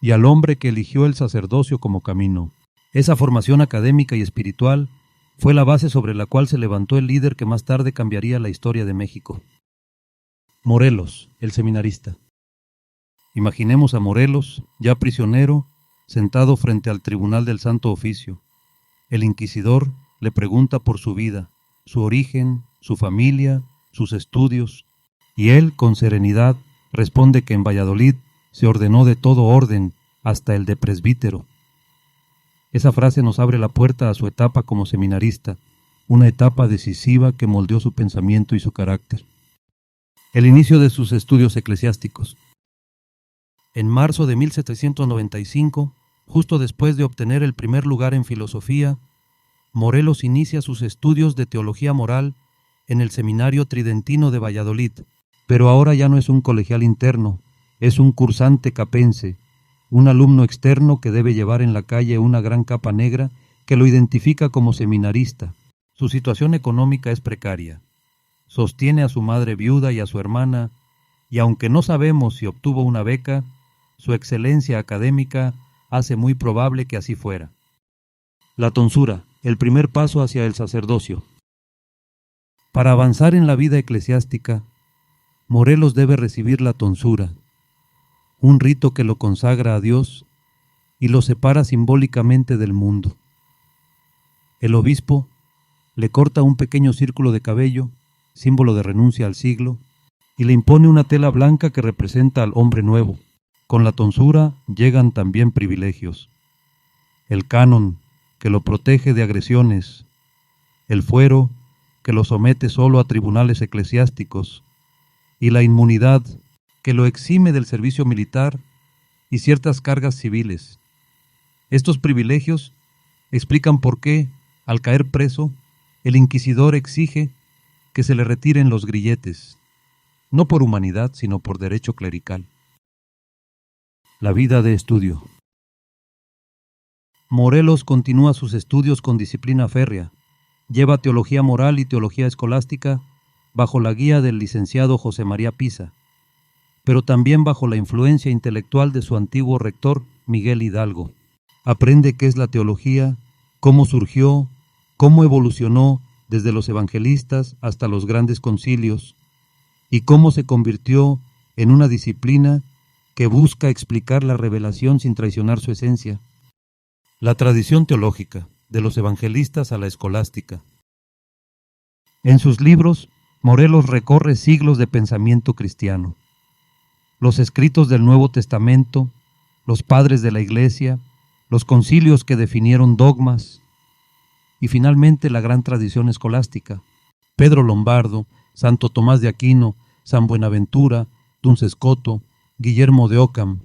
S1: y al hombre que eligió el sacerdocio como camino. Esa formación académica y espiritual fue la base sobre la cual se levantó el líder que más tarde cambiaría la historia de México. Morelos, el seminarista. Imaginemos a Morelos, ya prisionero, sentado frente al tribunal del Santo Oficio. El inquisidor le pregunta por su vida, su origen, su familia, sus estudios, y él, con serenidad, responde que en Valladolid se ordenó de todo orden, hasta el de presbítero. Esa frase nos abre la puerta a su etapa como seminarista, una etapa decisiva que moldeó su pensamiento y su carácter. El inicio de sus estudios eclesiásticos. En marzo de 1795, justo después de obtener el primer lugar en filosofía, Morelos inicia sus estudios de teología moral en el Seminario Tridentino de Valladolid, pero ahora ya no es un colegial interno, es un cursante capense, un alumno externo que debe llevar en la calle una gran capa negra que lo identifica como seminarista. Su situación económica es precaria. Sostiene a su madre viuda y a su hermana, y aunque no sabemos si obtuvo una beca, su excelencia académica hace muy probable que así fuera. La tonsura, el primer paso hacia el sacerdocio. Para avanzar en la vida eclesiástica, Morelos debe recibir la tonsura, un rito que lo consagra a Dios y lo separa simbólicamente del mundo. El obispo le corta un pequeño círculo de cabello, símbolo de renuncia al siglo, y le impone una tela blanca que representa al hombre nuevo. Con la tonsura llegan también privilegios. El canon, que lo protege de agresiones, el fuero, que lo somete solo a tribunales eclesiásticos, y la inmunidad, que lo exime del servicio militar y ciertas cargas civiles. Estos privilegios explican por qué, al caer preso, el inquisidor exige que se le retiren los grilletes, no por humanidad, sino por derecho clerical. La vida de estudio. Morelos continúa sus estudios con disciplina férrea. Lleva teología moral y teología escolástica bajo la guía del licenciado José María Pisa, pero también bajo la influencia intelectual de su antiguo rector, Miguel Hidalgo. Aprende qué es la teología, cómo surgió, cómo evolucionó desde los evangelistas hasta los grandes concilios, y cómo se convirtió en una disciplina que busca explicar la revelación sin traicionar su esencia. La tradición teológica, de los evangelistas a la escolástica. En sus libros, Morelos recorre siglos de pensamiento cristiano. Los escritos del Nuevo Testamento, los padres de la Iglesia, los concilios que definieron dogmas y finalmente la gran tradición escolástica. Pedro Lombardo, Santo Tomás de Aquino, San Buenaventura, Duns Scoto, Guillermo de Ockham.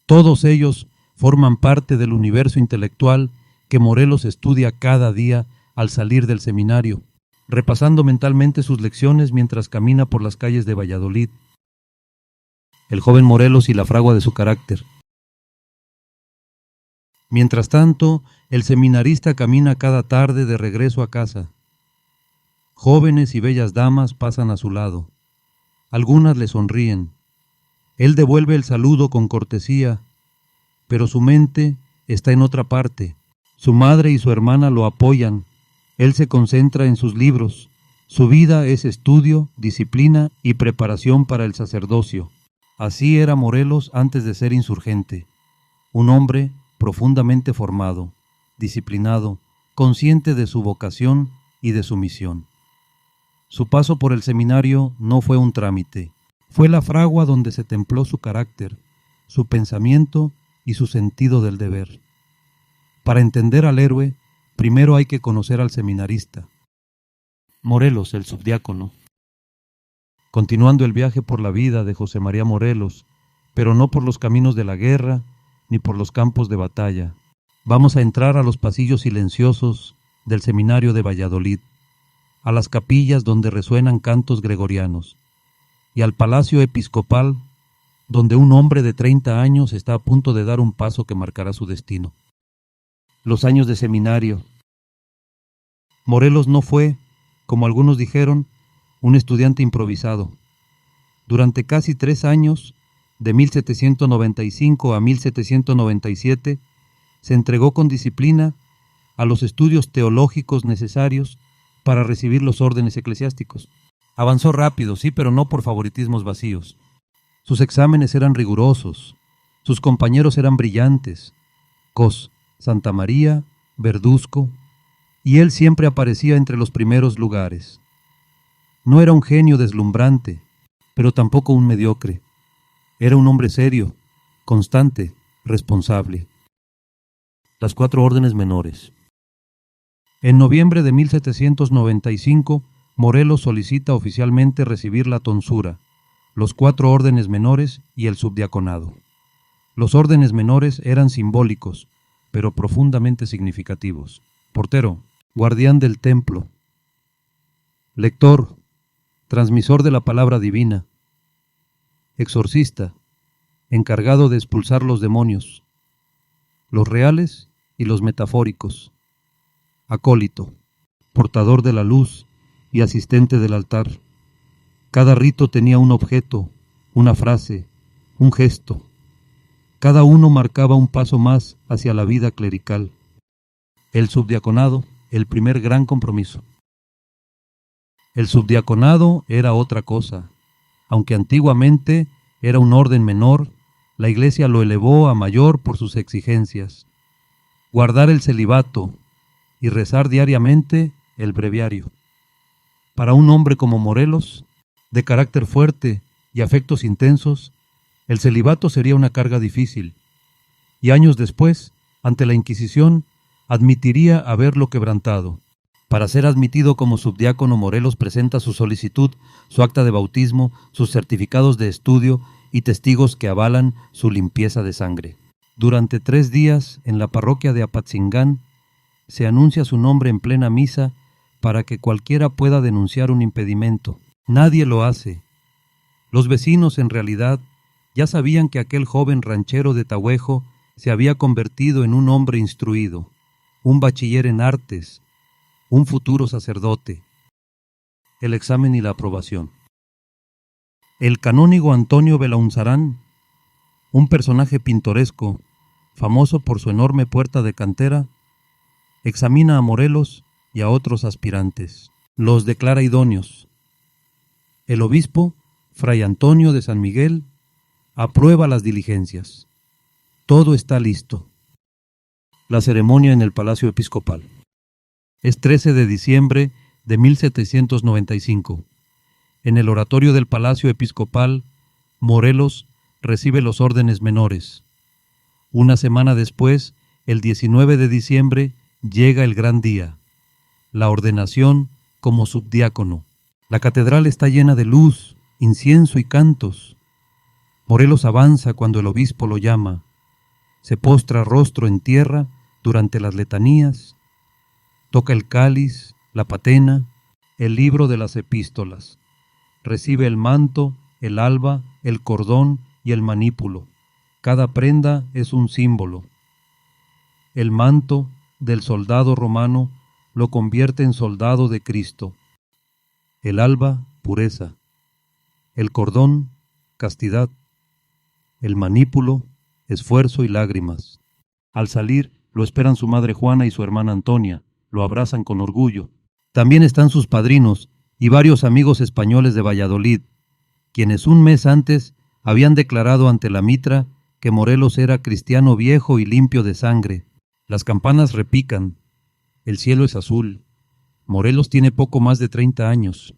S1: Todos ellos forman parte del universo intelectual que Morelos estudia cada día al salir del seminario, repasando mentalmente sus lecciones mientras camina por las calles de Valladolid. El joven Morelos y la fragua de su carácter. Mientras tanto, el seminarista camina cada tarde de regreso a casa. Jóvenes y bellas damas pasan a su lado. Algunas le sonríen. Él devuelve el saludo con cortesía, pero su mente está en otra parte. Su madre y su hermana lo apoyan. Él se concentra en sus libros. Su vida es estudio, disciplina y preparación para el sacerdocio. Así era Morelos antes de ser insurgente. Un hombre profundamente formado, disciplinado, consciente de su vocación y de su misión. Su paso por el seminario no fue un trámite. Fue la fragua donde se templó su carácter, su pensamiento y su sentido del deber. Para entender al héroe, primero hay que conocer al seminarista. Morelos, el subdiácono. Continuando el viaje por la vida de José María Morelos, pero no por los caminos de la guerra ni por los campos de batalla, vamos a entrar a los pasillos silenciosos del seminario de Valladolid, a las capillas donde resuenan cantos gregorianos, y al palacio episcopal donde un hombre de 30 años está a punto de dar un paso que marcará su destino. Los años de seminario. Morelos no fue, como algunos dijeron, un estudiante improvisado. Durante casi 3 años, de 1795 a 1797, se entregó con disciplina a los estudios teológicos necesarios para recibir los órdenes eclesiásticos. Avanzó rápido, sí, pero no por favoritismos vacíos. Sus exámenes eran rigurosos, sus compañeros eran brillantes, Cos, Santa María, Verduzco, y él siempre aparecía entre los primeros lugares. No era un genio deslumbrante, pero tampoco un mediocre. Era un hombre serio, constante, responsable. Las 4 órdenes menores. En noviembre de 1795, Morelos solicita oficialmente recibir la tonsura, los 4 órdenes menores y el subdiaconado. Los órdenes menores eran simbólicos, pero profundamente significativos. Portero, guardián del templo. Lector, transmisor de la palabra divina. Exorcista, encargado de expulsar los demonios, los reales y los metafóricos. Acólito, portador de la luz y asistente del altar. Cada rito tenía un objeto, una frase, un gesto. Cada uno marcaba un paso más hacia la vida clerical. El subdiaconado, el primer gran compromiso. El subdiaconado era otra cosa. Aunque antiguamente era un orden menor, la Iglesia lo elevó a mayor por sus exigencias. Guardar el celibato y rezar diariamente el breviario. Para un hombre como Morelos, de carácter fuerte y afectos intensos, el celibato sería una carga difícil, y años después, ante la Inquisición, admitiría haberlo quebrantado. Para ser admitido como subdiácono, Morelos presenta su solicitud, su acta de bautismo, sus certificados de estudio y testigos que avalan su limpieza de sangre. Durante 3 días, en la parroquia de Apatzingán, se anuncia su nombre en plena misa para que cualquiera pueda denunciar un impedimento. Nadie lo hace. Los vecinos, en realidad, ya sabían que aquel joven ranchero de Tahuejo se había convertido en un hombre instruido, un bachiller en artes, un futuro sacerdote. El examen y la aprobación. El canónigo Antonio Belaunzarán, un personaje pintoresco, famoso por su enorme puerta de cantera, examina a Morelos y a otros aspirantes. Los declara idóneos. El obispo, Fray Antonio de San Miguel, aprueba las diligencias. Todo está listo. La ceremonia en el Palacio Episcopal. Es 13 de diciembre de 1795. En el oratorio del Palacio Episcopal, Morelos recibe los órdenes menores. Una semana después, el 19 de diciembre, llega el gran día, la ordenación como subdiácono. La catedral está llena de luz, incienso y cantos. Morelos avanza cuando el obispo lo llama. Se postra rostro en tierra durante las letanías. Toca el cáliz, la patena, el libro de las epístolas. Recibe el manto, el alba, el cordón y el manípulo. Cada prenda es un símbolo. El manto del soldado romano lo convierte en soldado de Cristo. El alba, pureza. El cordón, castidad. El manípulo, esfuerzo y lágrimas. Al salir, lo esperan su madre Juana y su hermana Antonia. Lo abrazan con orgullo. También están sus padrinos y varios amigos españoles de Valladolid, quienes un mes antes habían declarado ante la mitra que Morelos era cristiano viejo y limpio de sangre. Las campanas repican. El cielo es azul. Morelos tiene poco más de 30 años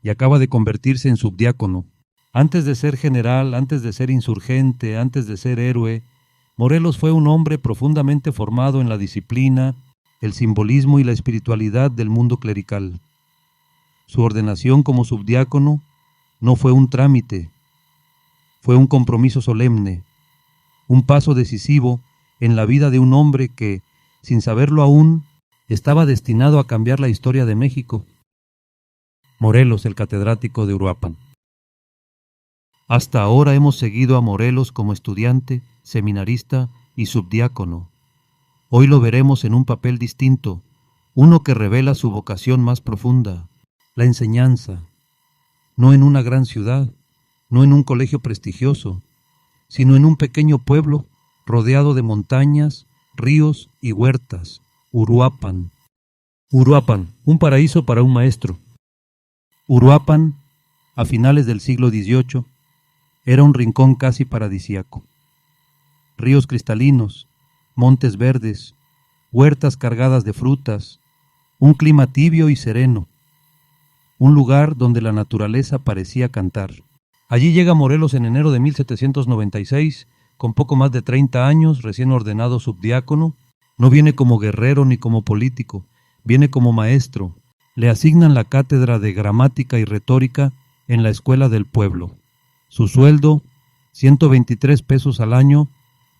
S1: y acaba de convertirse en subdiácono. Antes de ser general, antes de ser insurgente, antes de ser héroe, Morelos fue un hombre profundamente formado en la disciplina, el simbolismo y la espiritualidad del mundo clerical. Su ordenación como subdiácono no fue un trámite, fue un compromiso solemne, un paso decisivo en la vida de un hombre que, sin saberlo aún, estaba destinado a cambiar la historia de México. Morelos, el catedrático de Uruapan. Hasta ahora hemos seguido a Morelos como estudiante, seminarista y subdiácono. Hoy lo veremos en un papel distinto, uno que revela su vocación más profunda, la enseñanza, no en una gran ciudad, no en un colegio prestigioso, sino en un pequeño pueblo rodeado de montañas, ríos y huertas, Uruapan. Uruapan, un paraíso para un maestro. Uruapan, a finales del siglo XVIII, era un rincón casi paradisíaco. Ríos cristalinos, montes verdes, huertas cargadas de frutas, un clima tibio y sereno, un lugar donde la naturaleza parecía cantar. Allí llega Morelos en enero de 1796, con poco más de 30 años, recién ordenado subdiácono. No viene como guerrero ni como político, viene como maestro. Le asignan la cátedra de gramática y retórica en la escuela del pueblo. Su sueldo, 123 pesos al año,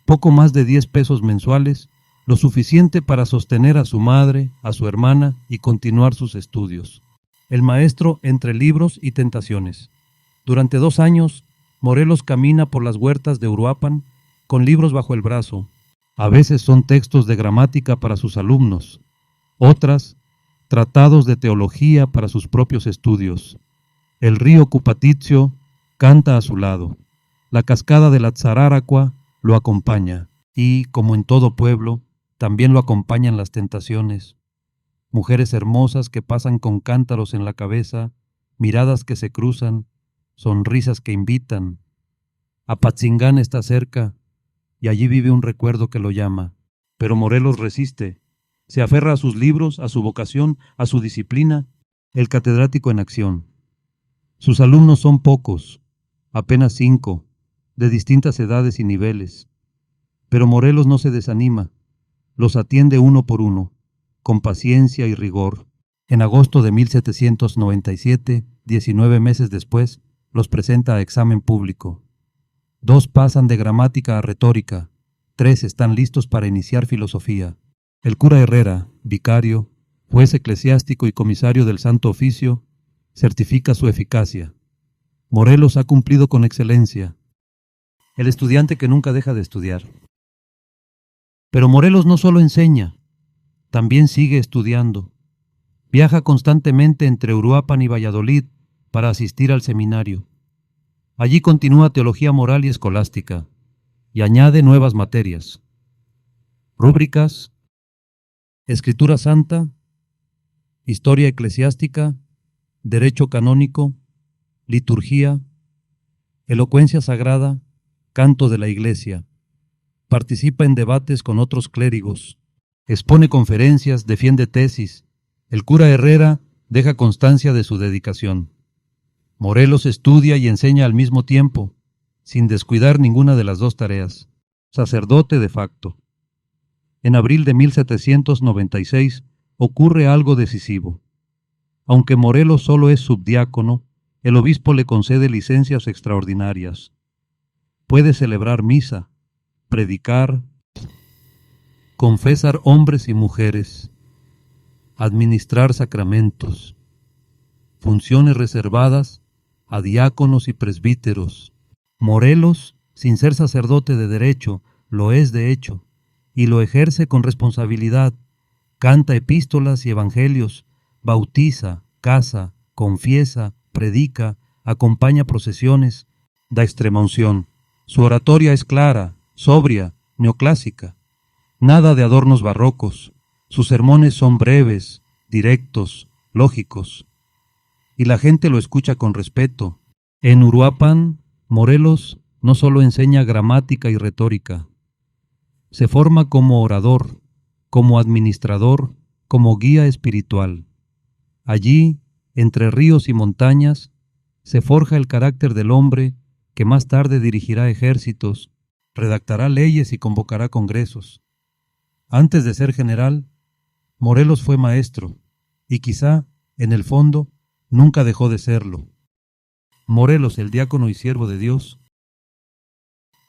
S1: poco más de 10 pesos mensuales, lo suficiente para sostener a su madre, a su hermana y continuar sus estudios. El maestro entre libros y tentaciones. Durante 2 años, Morelos camina por las huertas de Uruapan con libros bajo el brazo. A veces son textos de gramática para sus alumnos, otras, tratados de teología para sus propios estudios. El río Cupatizio canta a su lado. La cascada de la Tzaráracua lo acompaña y, como en todo pueblo, también lo acompañan las tentaciones. Mujeres hermosas que pasan con cántaros en la cabeza, miradas que se cruzan, sonrisas que invitan. Apatzingán está cerca y allí vive un recuerdo que lo llama. Pero Morelos resiste, se aferra a sus libros, a su vocación, a su disciplina, el catedrático en acción. Sus alumnos son pocos, apenas 5, de distintas edades y niveles. Pero Morelos no se desanima, los atiende uno por uno, con paciencia y rigor. En agosto de 1797, 19 meses después, los presenta a examen público. 2 pasan de gramática a retórica, 3 están listos para iniciar filosofía. El cura Herrera, vicario, juez eclesiástico y comisario del Santo Oficio, certifica su eficacia. Morelos ha cumplido con excelencia. El estudiante que nunca deja de estudiar. Pero Morelos no solo enseña, también sigue estudiando. Viaja constantemente entre Uruapan y Valladolid para asistir al seminario. Allí continúa teología moral y escolástica y añade nuevas materias. Rúbricas, escritura santa, historia eclesiástica, derecho canónico, liturgia, elocuencia sagrada, canto de la iglesia. Participa en debates con otros clérigos. Expone conferencias, defiende tesis. El cura Herrera deja constancia de su dedicación. Morelos estudia y enseña al mismo tiempo. sin descuidar ninguna de las dos tareas, sacerdote de facto. En abril de 1796 ocurre algo decisivo. Aunque Morelos solo es subdiácono, el obispo le concede licencias extraordinarias. Puede celebrar misa, predicar, confesar hombres y mujeres, administrar sacramentos, funciones reservadas a diáconos y presbíteros. Morelos, sin ser sacerdote de derecho, lo es de hecho, y lo ejerce con responsabilidad. Canta epístolas y evangelios, bautiza, casa, confiesa, predica, acompaña procesiones, da extremaunción. Su oratoria es clara, sobria, neoclásica. Nada de adornos barrocos. Sus sermones son breves, directos, lógicos. Y la gente lo escucha con respeto. En Uruapan, Morelos no solo enseña gramática y retórica. Se forma como orador, como administrador, como guía espiritual. Allí, entre ríos y montañas, se forja el carácter del hombre que más tarde dirigirá ejércitos, redactará leyes y convocará congresos. Antes de ser general, Morelos fue maestro, y quizá, en el fondo, nunca dejó de serlo. Morelos, el diácono y siervo de Dios.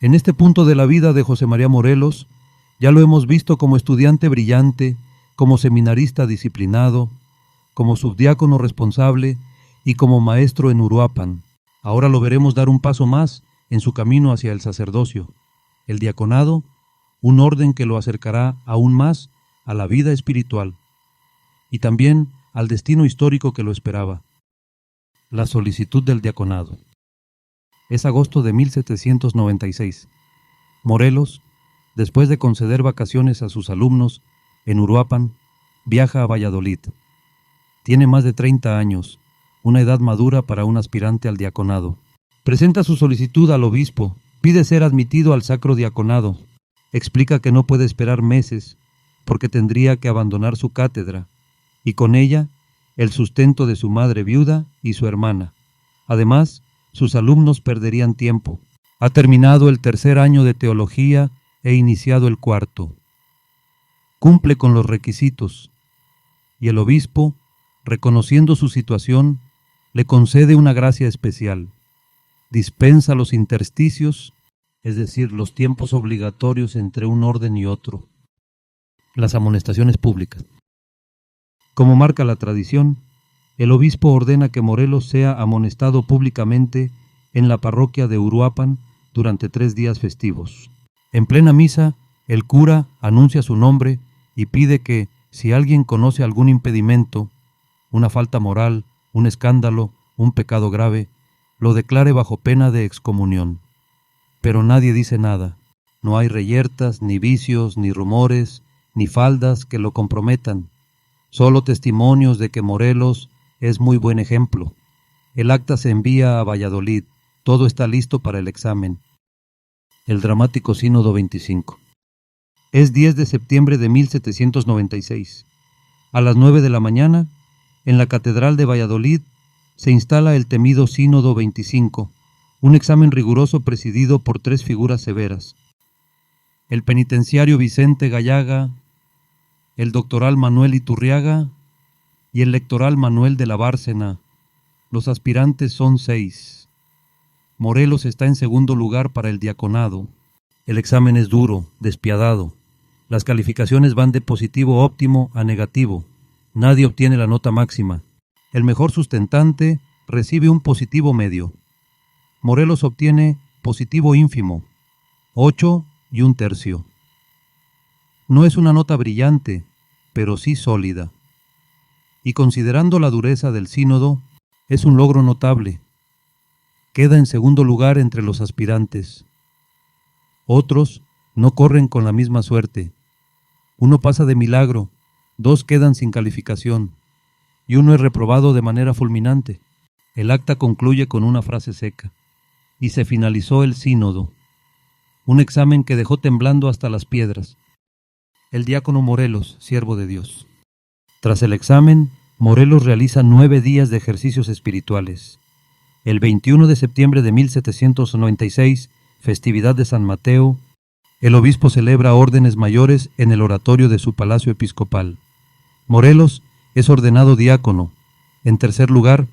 S1: En este punto de la vida de José María Morelos, ya lo hemos visto como estudiante brillante, como seminarista disciplinado, como subdiácono responsable y como maestro en Uruapan. Ahora lo veremos dar un paso más en su camino hacia el sacerdocio. El diaconado, un orden que lo acercará aún más a la vida espiritual y también al destino histórico que lo esperaba. La solicitud del diaconado. Es agosto de 1796. Morelos, después de conceder vacaciones a sus alumnos en Uruapan, viaja a Valladolid. Tiene más de 30 años, una edad madura para un aspirante al diaconado. Presenta su solicitud al obispo, pide ser admitido al sacro diaconado. Explica que no puede esperar meses porque tendría que abandonar su cátedra y con ella el sustento de su madre viuda y su hermana. Además, sus alumnos perderían tiempo. Ha terminado el 3er año de teología e iniciado el 4º. Cumple con los requisitos y el obispo, reconociendo su situación, le concede una gracia especial. Dispensa los intersticios, es decir, los tiempos obligatorios entre un orden y otro. Las amonestaciones públicas. Como marca la tradición, el obispo ordena que Morelos sea amonestado públicamente en la parroquia de Uruapan durante 3 días festivos. En plena misa, el cura anuncia su nombre y pide que, si alguien conoce algún impedimento, una falta moral, un escándalo, un pecado grave, lo declare bajo pena de excomunión. Pero nadie dice nada. No hay reyertas, ni vicios, ni rumores, ni faldas que lo comprometan. Solo testimonios de que Morelos es muy buen ejemplo. El acta se envía a Valladolid. Todo está listo para el examen. El dramático Sínodo 25. Es 10 de septiembre de 1796. A las 9 de la mañana, en la Catedral de Valladolid, se instala el temido Sínodo 25, un examen riguroso presidido por 3 figuras severas. El penitenciario Vicente Gallaga, el doctoral Manuel Iturriaga y el lectoral Manuel de la Bárcena. Los aspirantes son 6. Morelos está en segundo lugar para el diaconado. El examen es duro, despiadado. Las calificaciones van de positivo óptimo a negativo. Nadie obtiene la nota máxima. El mejor sustentante recibe un positivo medio. Morelos obtiene positivo ínfimo, 8 1/3. No es una nota brillante, pero sí sólida. Y considerando la dureza del sínodo, es un logro notable. Queda en segundo lugar entre los aspirantes. Otros no corren con la misma suerte. Uno pasa de milagro, 2 quedan sin calificación, y uno es reprobado de manera fulminante. El acta concluye con una frase seca. Y se finalizó el sínodo. Un examen que dejó temblando hasta las piedras. El diácono Morelos, siervo de Dios. Tras el examen, Morelos realiza 9 días de ejercicios espirituales. El 21 de septiembre de 1796, festividad de San Mateo, el obispo celebra órdenes mayores en el oratorio de su palacio episcopal. Morelos es ordenado diácono. En tercer lugar,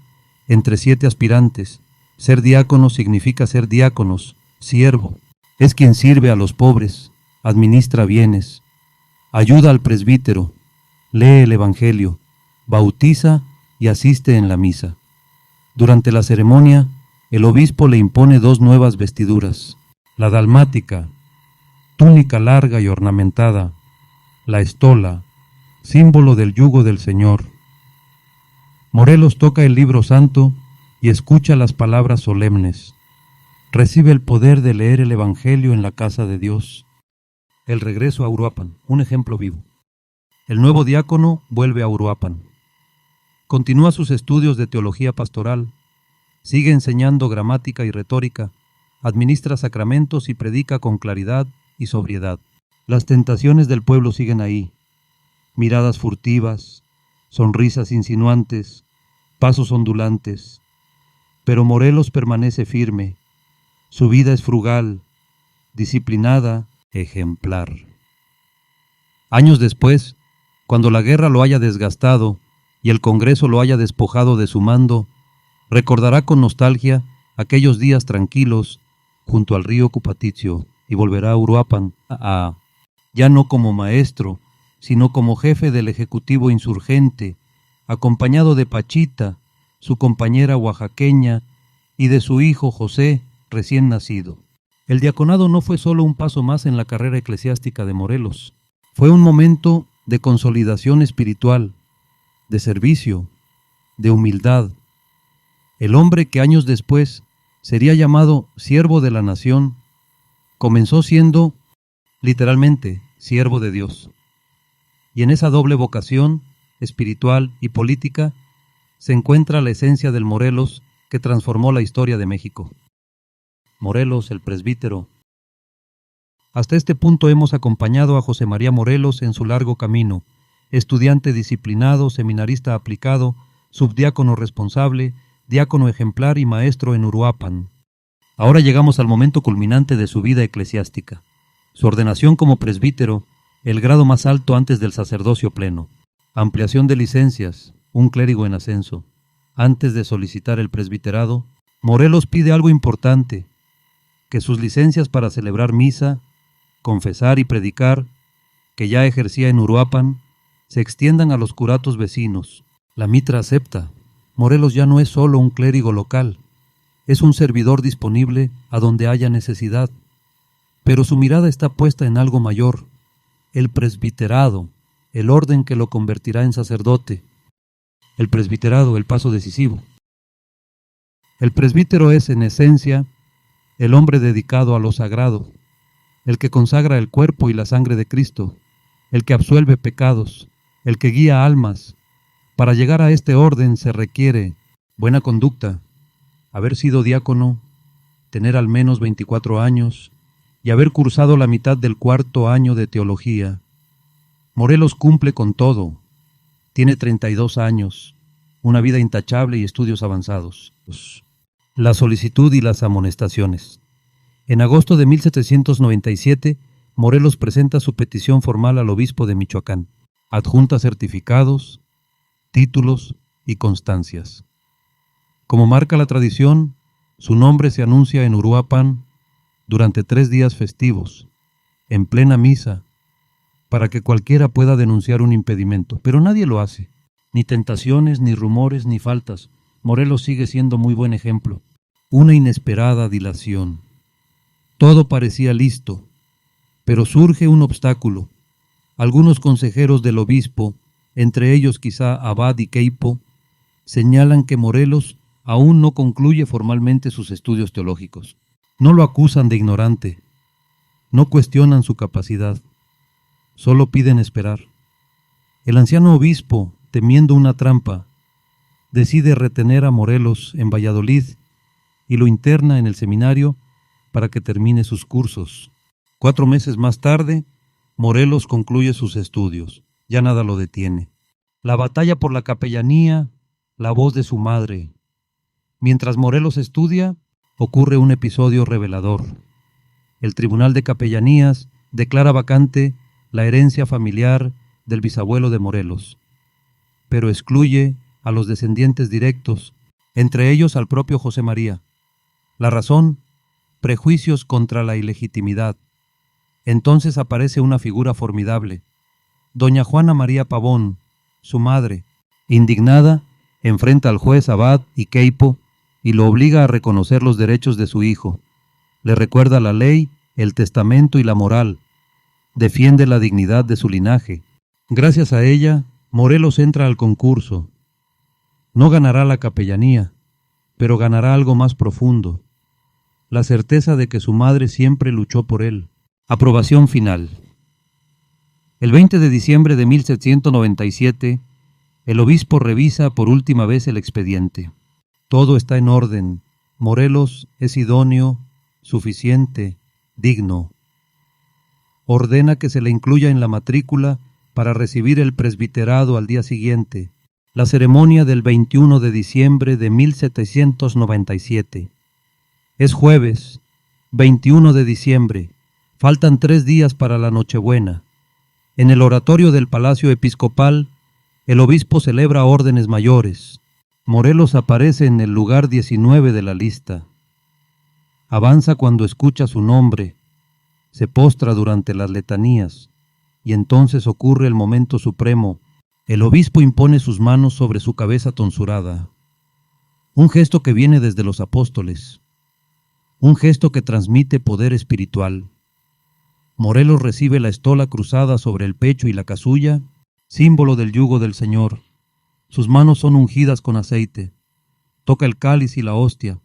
S1: entre 7 aspirantes. Ser diácono significa ser diáconos, siervo. Es quien sirve a los pobres, administra bienes, ayuda al presbítero, lee el evangelio, bautiza y asiste en la misa. Durante la ceremonia, el obispo le impone 2 nuevas vestiduras: la dalmática, túnica larga y ornamentada; la estola, símbolo del yugo del Señor. Morelos toca el libro santo y escucha las palabras solemnes. Recibe el poder de leer el evangelio en la casa de Dios. El regreso a Uruapan, un ejemplo vivo. El nuevo diácono vuelve a Uruapan. Continúa sus estudios de teología pastoral, sigue enseñando gramática y retórica, administra sacramentos y predica con claridad y sobriedad. Las tentaciones del pueblo siguen ahí: miradas furtivas, sonrisas insinuantes, pasos ondulantes. Pero Morelos permanece firme. Su vida es frugal, disciplinada, ejemplar. Años después, cuando la guerra lo haya desgastado y el Congreso lo haya despojado de su mando, recordará con nostalgia aquellos días tranquilos junto al río Cupatizio y volverá a Uruapan, ya no como maestro, sino como jefe del Ejecutivo insurgente, acompañado de Pachita, su compañera oaxaqueña, y de su hijo José, recién nacido. El diaconado no fue solo un paso más en la carrera eclesiástica de Morelos, fue un momento de consolidación espiritual, de servicio, de humildad. El hombre que años después sería llamado siervo de la nación, comenzó siendo, literalmente, siervo de Dios. Y en esa doble vocación, espiritual y política, se encuentra la esencia del Morelos que transformó la historia de México. Morelos, el presbítero. Hasta este punto hemos acompañado a José María Morelos en su largo camino: estudiante disciplinado, seminarista aplicado, subdiácono responsable, diácono ejemplar y maestro en Uruapan. Ahora llegamos al momento culminante de su vida eclesiástica: su ordenación como presbítero, el grado más alto antes del sacerdocio pleno. Ampliación de licencias, un clérigo en ascenso. Antes de solicitar el presbiterado, Morelos pide algo importante: que sus licencias para celebrar misa, confesar y predicar, que ya ejercía en Uruapan, se extiendan a los curatos vecinos. La mitra acepta. Morelos ya no es solo un clérigo local, es un servidor disponible a donde haya necesidad. Pero su mirada está puesta en algo mayor: el presbiterado, el orden que lo convertirá en sacerdote. El presbiterado, el paso decisivo. El presbítero es, en esencia, el hombre dedicado a lo sagrado, el que consagra el cuerpo y la sangre de Cristo, el que absuelve pecados, el que guía almas. Para llegar a este orden se requiere buena conducta, haber sido diácono, tener al menos 24 años y haber cursado la mitad del 4º año de teología. Morelos cumple con todo. Tiene 32 años, una vida intachable y estudios avanzados. La solicitud y las amonestaciones. En agosto de 1797, Morelos presenta su petición formal al obispo de Michoacán. Adjunta certificados, títulos y constancias. Como marca la tradición, su nombre se anuncia en Uruapan durante 3 días festivos, en plena misa, para que cualquiera pueda denunciar un impedimento, pero nadie lo hace. Ni tentaciones, ni rumores, ni faltas. Morelos sigue siendo muy buen ejemplo. Una inesperada dilación. Todo parecía listo, pero surge un obstáculo. Algunos consejeros del obispo, entre ellos quizá Abad y Queipo, señalan que Morelos aún no concluye formalmente sus estudios teológicos. No lo acusan de ignorante, no cuestionan su capacidad, solo piden esperar. El anciano obispo, temiendo una trampa, decide retener a Morelos en Valladolid y lo interna en el seminario para que termine sus cursos. 4 meses más tarde, Morelos concluye sus estudios. Ya nada lo detiene. La batalla por la capellanía, la voz de su madre. Mientras Morelos estudia, ocurre un episodio revelador. El Tribunal de Capellanías declara vacante la herencia familiar del bisabuelo de Morelos, pero excluye a los descendientes directos, entre ellos al propio José María. La razón: prejuicios contra la ilegitimidad. Entonces aparece una figura formidable, doña Juana María Pavón, su madre. Indignada, enfrenta al juez Abad y Queipo y lo obliga a reconocer los derechos de su hijo. Le recuerda la ley, el testamento y la moral. Defiende la dignidad de su linaje. Gracias a ella, Morelos entra al concurso. No ganará la capellanía, pero ganará algo más profundo: la certeza de que su madre siempre luchó por él. Aprobación final. El 20 de diciembre de 1797, el obispo revisa por última vez el expediente. Todo está en orden. Morelos es idóneo, suficiente, digno. Ordena que se le incluya en la matrícula para recibir el presbiterado al día siguiente, la ceremonia del 21 de diciembre de 1797. Es jueves, 21 de diciembre. Faltan 3 días para la Nochebuena. En el oratorio del Palacio Episcopal, el obispo celebra órdenes mayores. Morelos aparece en el lugar 19 de la lista. Avanza cuando escucha su nombre, se postra durante las letanías, y entonces ocurre el momento supremo. El obispo impone sus manos sobre su cabeza tonsurada. Un gesto que viene desde los apóstoles. Un gesto que transmite poder espiritual. Morelos recibe la estola cruzada sobre el pecho y la casulla, símbolo del yugo del Señor. Sus manos son ungidas con aceite. Toca el cáliz y la hostia.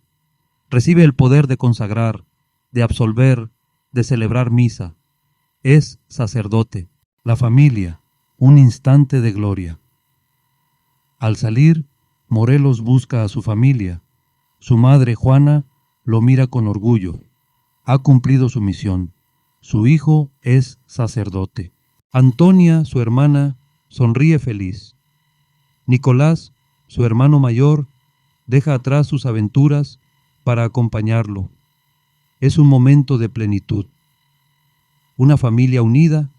S1: Recibe el poder de consagrar, de absolver, de celebrar misa. Es sacerdote. La familia, un instante de gloria. Al salir, Morelos busca a su familia. Su madre, Juana, lo mira con orgullo. Ha cumplido su misión. Su hijo es sacerdote. Antonia, su hermana, sonríe feliz. Nicolás, su hermano mayor, deja atrás sus aventuras para acompañarlo. Es un momento de plenitud. Una familia unida,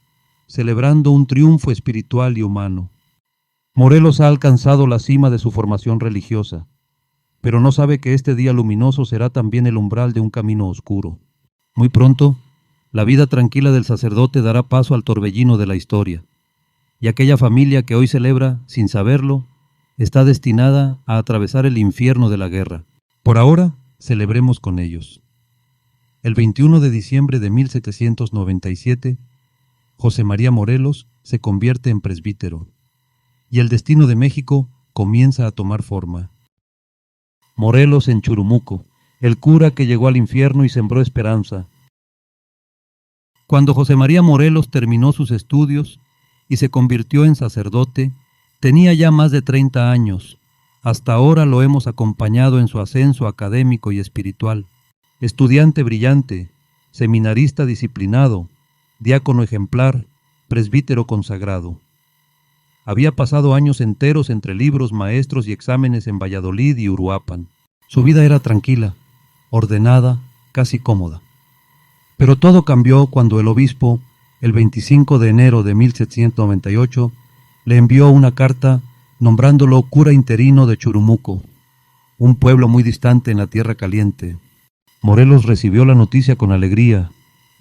S1: celebrando un triunfo espiritual y humano. Morelos ha alcanzado la cima de su formación religiosa, pero no sabe que este día luminoso será también el umbral de un camino oscuro. Muy pronto, la vida tranquila del sacerdote dará paso al torbellino de la historia, y aquella familia que hoy celebra, sin saberlo, está destinada a atravesar el infierno de la guerra. Por ahora, celebremos con ellos. El 21 de diciembre de 1797, José María Morelos se convierte en presbítero, y el destino de México comienza a tomar forma. Morelos en Churumuco, el cura que llegó al infierno y sembró esperanza. Cuando José María Morelos terminó sus estudios y se convirtió en sacerdote, tenía ya más de 30 años. Hasta ahora lo hemos acompañado en su ascenso académico y espiritual. Estudiante brillante, seminarista disciplinado, diácono ejemplar, presbítero consagrado. Había pasado años enteros entre libros, maestros y exámenes en Valladolid y Uruapan. Su vida era tranquila, ordenada, casi cómoda. Pero todo cambió cuando el obispo, el 25 de enero de 1798, le envió una carta nombrándolo cura interino de Churumuco, un pueblo muy distante en la Tierra Caliente. Morelos recibió la noticia con alegría.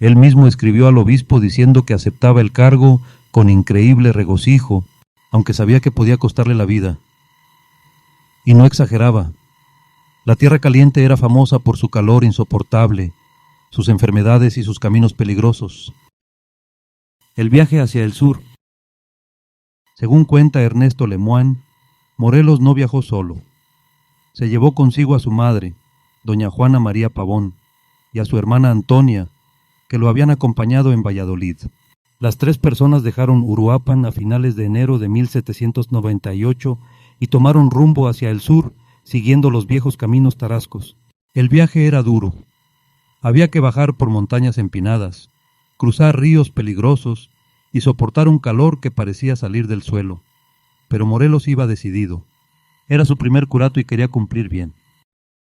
S1: Él mismo escribió al obispo diciendo que aceptaba el cargo con increíble regocijo, aunque sabía que podía costarle la vida. Y no exageraba. La Tierra Caliente era famosa por su calor insoportable, sus enfermedades y sus caminos peligrosos. El viaje hacia el sur. Según cuenta Ernesto Lemoine, Morelos no viajó solo. Se llevó consigo a su madre, doña Juana María Pavón, y a su hermana Antonia, que lo habían acompañado en Valladolid. Las 3 personas dejaron Uruapan a finales de enero de 1798 y tomaron rumbo hacia el sur, siguiendo los viejos caminos tarascos. El viaje era duro. Había que bajar por montañas empinadas, cruzar ríos peligrosos y soportar un calor que parecía salir del suelo. Pero Morelos iba decidido. Era su primer curato y quería cumplir bien.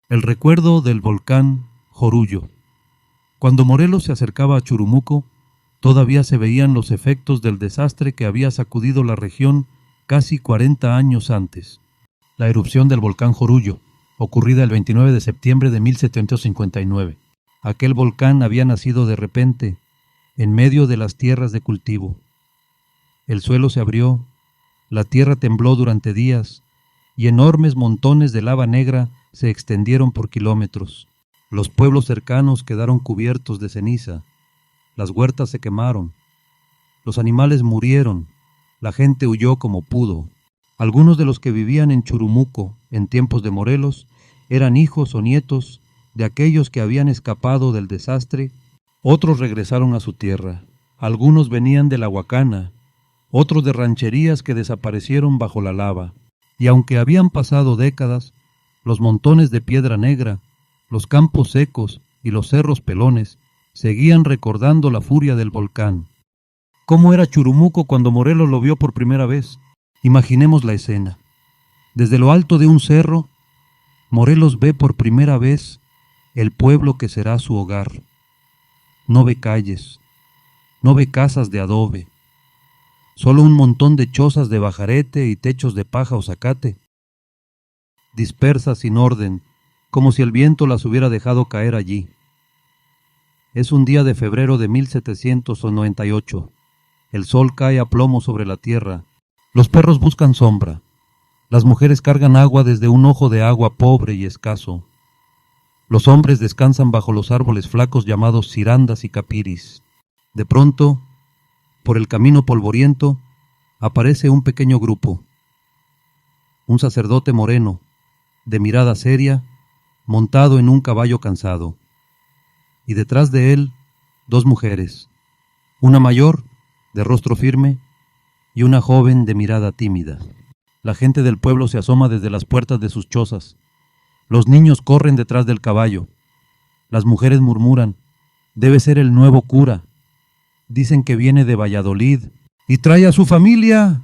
S1: El recuerdo del volcán Jorullo. Cuando Morelos se acercaba a Churumuco, todavía se veían los efectos del desastre que había sacudido la región casi 40 años antes. La erupción del volcán Jorullo, ocurrida el 29 de septiembre de 1759. Aquel volcán había nacido de repente, en medio de las tierras de cultivo. El suelo se abrió, la tierra tembló durante días, y enormes montones de lava negra se extendieron por kilómetros. Los pueblos cercanos quedaron cubiertos de ceniza, las huertas se quemaron, los animales murieron, la gente huyó como pudo. Algunos de los que vivían en Churumuco en tiempos de Morelos eran hijos o nietos de aquellos que habían escapado del desastre, otros regresaron a su tierra, algunos venían de la Huacana, otros de rancherías que desaparecieron bajo la lava. Y aunque habían pasado décadas, los montones de piedra negra, los campos secos y los cerros pelones seguían recordando la furia del volcán. ¿Cómo era Churumuco cuando Morelos lo vio por primera vez? Imaginemos la escena. Desde lo alto de un cerro, Morelos ve por primera vez el pueblo que será su hogar. No ve calles, no ve casas de adobe, solo un montón de chozas de bajarete y techos de paja o zacate, dispersas sin orden, como si el viento las hubiera dejado caer allí. Es un día de febrero de 1798. El sol cae a plomo sobre la tierra. Los perros buscan sombra. Las mujeres cargan agua desde un ojo de agua pobre y escaso. Los hombres descansan bajo los árboles flacos llamados cirandas y capiris. De pronto, por el camino polvoriento, aparece un pequeño grupo. Un sacerdote moreno, de mirada seria, montado en un caballo cansado. Y detrás de él, dos mujeres, una mayor, de rostro firme, y una joven de mirada tímida. La gente del pueblo se asoma desde las puertas de sus chozas. Los niños corren detrás del caballo. Las mujeres murmuran: debe ser el nuevo cura. Dicen que viene de Valladolid y trae a su familia.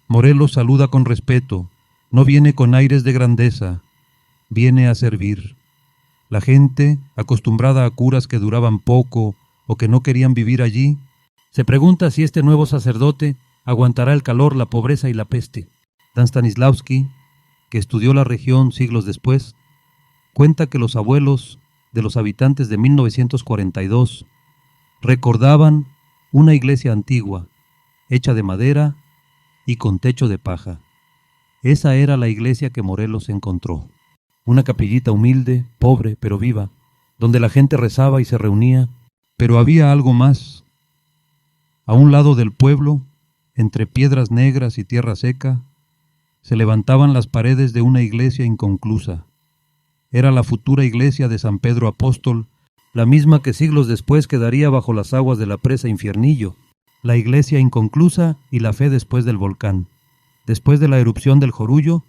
S1: Morelos saluda con respeto. No viene con aires de grandeza. Viene a servir. La gente, acostumbrada a curas que duraban poco o que no querían vivir allí, se pregunta si este nuevo sacerdote aguantará el calor, la pobreza y la peste. Dan Stanislavski, que estudió la región siglos después, cuenta que los abuelos de los habitantes de 1942 recordaban una iglesia antigua, hecha de madera y con techo de paja. Esa era la iglesia que Morelos encontró. Una capillita humilde, pobre pero viva, donde la gente rezaba y se reunía, pero había algo más. A un lado del pueblo, entre piedras negras y tierra seca, se levantaban las paredes de una iglesia inconclusa. Era la futura iglesia de San Pedro Apóstol, la misma que siglos después quedaría bajo las aguas de la presa Infiernillo, la iglesia inconclusa y la fe después del volcán. Después de la erupción del Jorullo,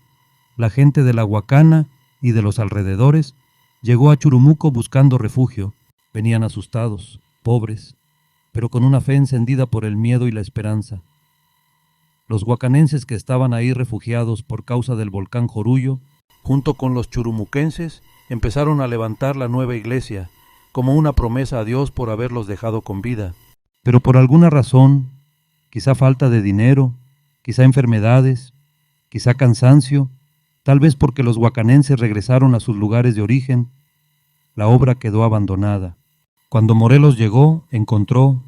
S1: la gente de la Huacana y de los alrededores llegó a Churumuco buscando refugio. Venían asustados, pobres, pero con una fe encendida por el miedo y la esperanza. Los huacanenses que estaban ahí refugiados por causa del volcán Jorullo, junto con los churumuquenses, empezaron a levantar la nueva iglesia, como una promesa a Dios por haberlos dejado con vida. Pero por alguna razón, quizá falta de dinero, quizá enfermedades, quizá cansancio, tal vez porque los huacanenses regresaron a sus lugares de origen, la obra quedó abandonada. Cuando Morelos llegó, encontró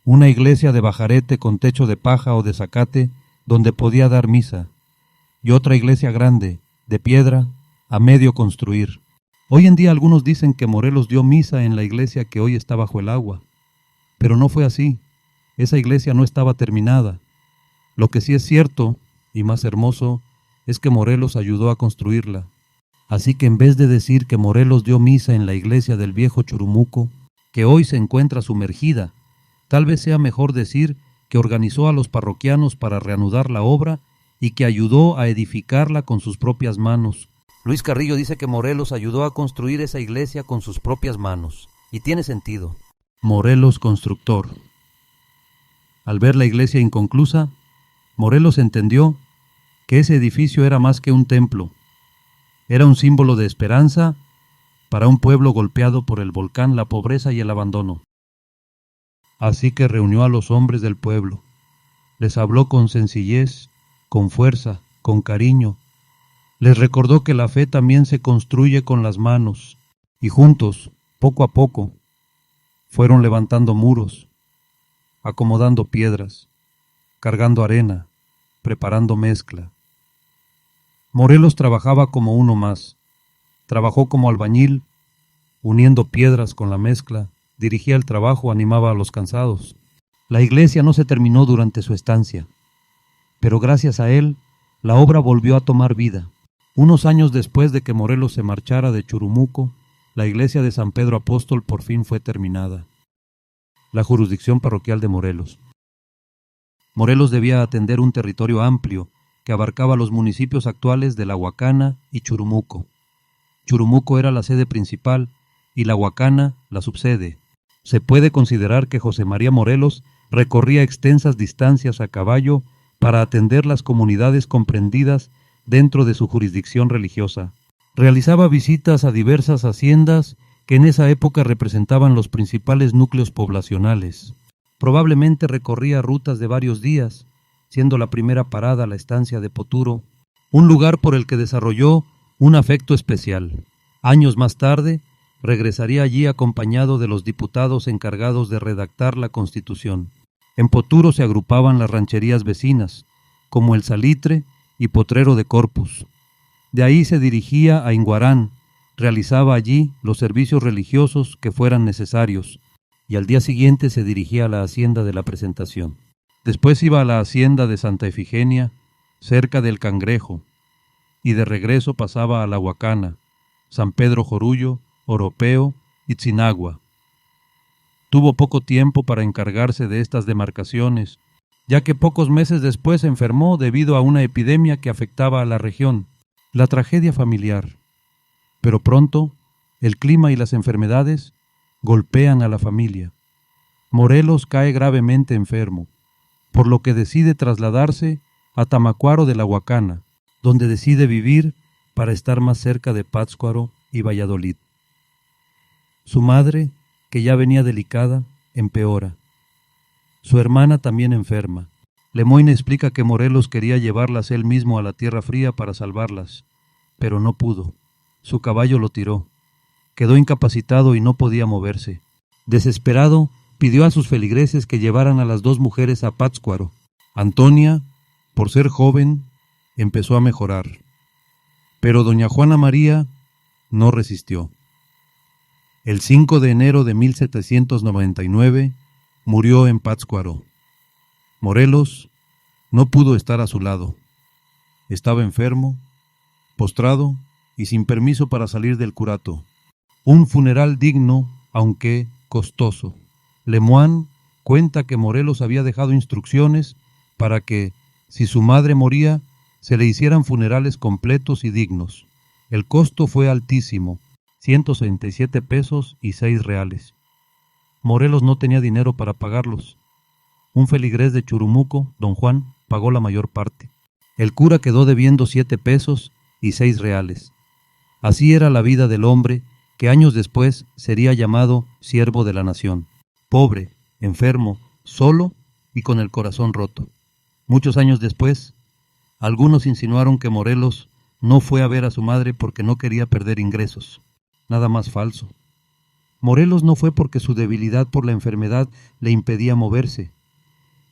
S1: una iglesia de bajarete con techo de paja o de zacate donde podía dar misa, y otra iglesia grande, de piedra, a medio construir. Hoy en día algunos dicen que Morelos dio misa en la iglesia que hoy está bajo el agua, pero no fue así. Esa iglesia no estaba terminada. Lo que sí es cierto, y más hermoso, es que Morelos ayudó a construirla. Así que en vez de decir que Morelos dio misa en la iglesia del viejo Churumuco, que hoy se encuentra sumergida, tal vez sea mejor decir que organizó a los parroquianos para reanudar la obra y que ayudó a edificarla con sus propias manos. Luis Carrillo dice que Morelos ayudó a construir esa iglesia con sus propias manos, y tiene sentido. Morelos constructor. Al ver la iglesia inconclusa, Morelos entendió que ese edificio era más que un templo, Era un símbolo de esperanza para un pueblo golpeado por el volcán, la pobreza y el abandono. Así que reunió a los hombres del pueblo. Les habló con sencillez, con fuerza, con cariño. Les recordó que la fe también se construye con las manos, y juntos, poco a poco, fueron levantando muros, acomodando piedras, cargando arena, preparando mezcla. Morelos trabajaba como uno más. Trabajó como albañil, uniendo piedras con la mezcla, dirigía el trabajo, animaba a los cansados. La iglesia no se terminó durante su estancia, pero gracias a él, la obra volvió a tomar vida. Unos años después de que Morelos se marchara de Churumuco, la iglesia de San Pedro Apóstol por fin fue terminada. La jurisdicción parroquial de Morelos. Morelos debía atender un territorio amplio que abarcaba los municipios actuales de La Huacana y Churumuco. Churumuco era la sede principal y La Huacana la subsede. Se puede considerar que José María Morelos recorría extensas distancias a caballo para atender las comunidades comprendidas dentro de su jurisdicción religiosa. Realizaba visitas a diversas haciendas que en esa época representaban los principales núcleos poblacionales. Probablemente recorría rutas de varios días, siendo la primera parada la estancia de Poturo, un lugar por el que desarrolló un afecto especial. Años más tarde, regresaría allí acompañado de los diputados encargados de redactar la Constitución. En Poturo se agrupaban las rancherías vecinas, como el Salitre y Potrero de Corpus. De ahí se dirigía a Inguarán, realizaba allí los servicios religiosos que fueran necesarios, y al día siguiente se dirigía a la hacienda de la Presentación. Después iba a la hacienda de Santa Efigenia, cerca del Cangrejo, y de regreso pasaba a La Huacana, San Pedro Jorullo, Oropeo y Tzinagua. Tuvo poco tiempo para encargarse de estas demarcaciones, ya que pocos meses después se enfermó debido a una epidemia que afectaba a la región, la tragedia familiar. Pero pronto, el clima y las enfermedades golpean a la familia. Morelos cae gravemente enfermo, por lo que decide trasladarse a Tamacuaro de La Huacana, donde decide vivir para estar más cerca de Pátzcuaro y Valladolid. Su madre, que ya venía delicada, empeora. Su hermana también enferma. Lemoyne explica que Morelos quería llevarlas él mismo a la Tierra Fría para salvarlas, pero no pudo. Su caballo lo tiró. Quedó incapacitado y no podía moverse. Desesperado, pidió a sus feligreses que llevaran a las dos mujeres a Pátzcuaro. Antonia, por ser joven, empezó a mejorar, pero doña Juana María no resistió. El 5 de enero de 1799 murió en Pátzcuaro. Morelos no pudo estar a su lado. Estaba enfermo, postrado y sin permiso para salir del curato. Un funeral digno, aunque costoso. Lemoine cuenta que Morelos había dejado instrucciones para que, si su madre moría, se le hicieran funerales completos y dignos. El costo fue altísimo, 167 pesos y 6 reales. Morelos no tenía dinero para pagarlos. Un feligrés de Churumuco, don Juan, pagó la mayor parte. El cura quedó debiendo 7 pesos y 6 reales. Así era la vida del hombre que años después sería llamado siervo de la nación. Pobre, enfermo, solo y con el corazón roto. Muchos años después, algunos insinuaron que Morelos no fue a ver a su madre porque no quería perder ingresos. Nada más falso. Morelos no fue porque su debilidad por la enfermedad le impedía moverse.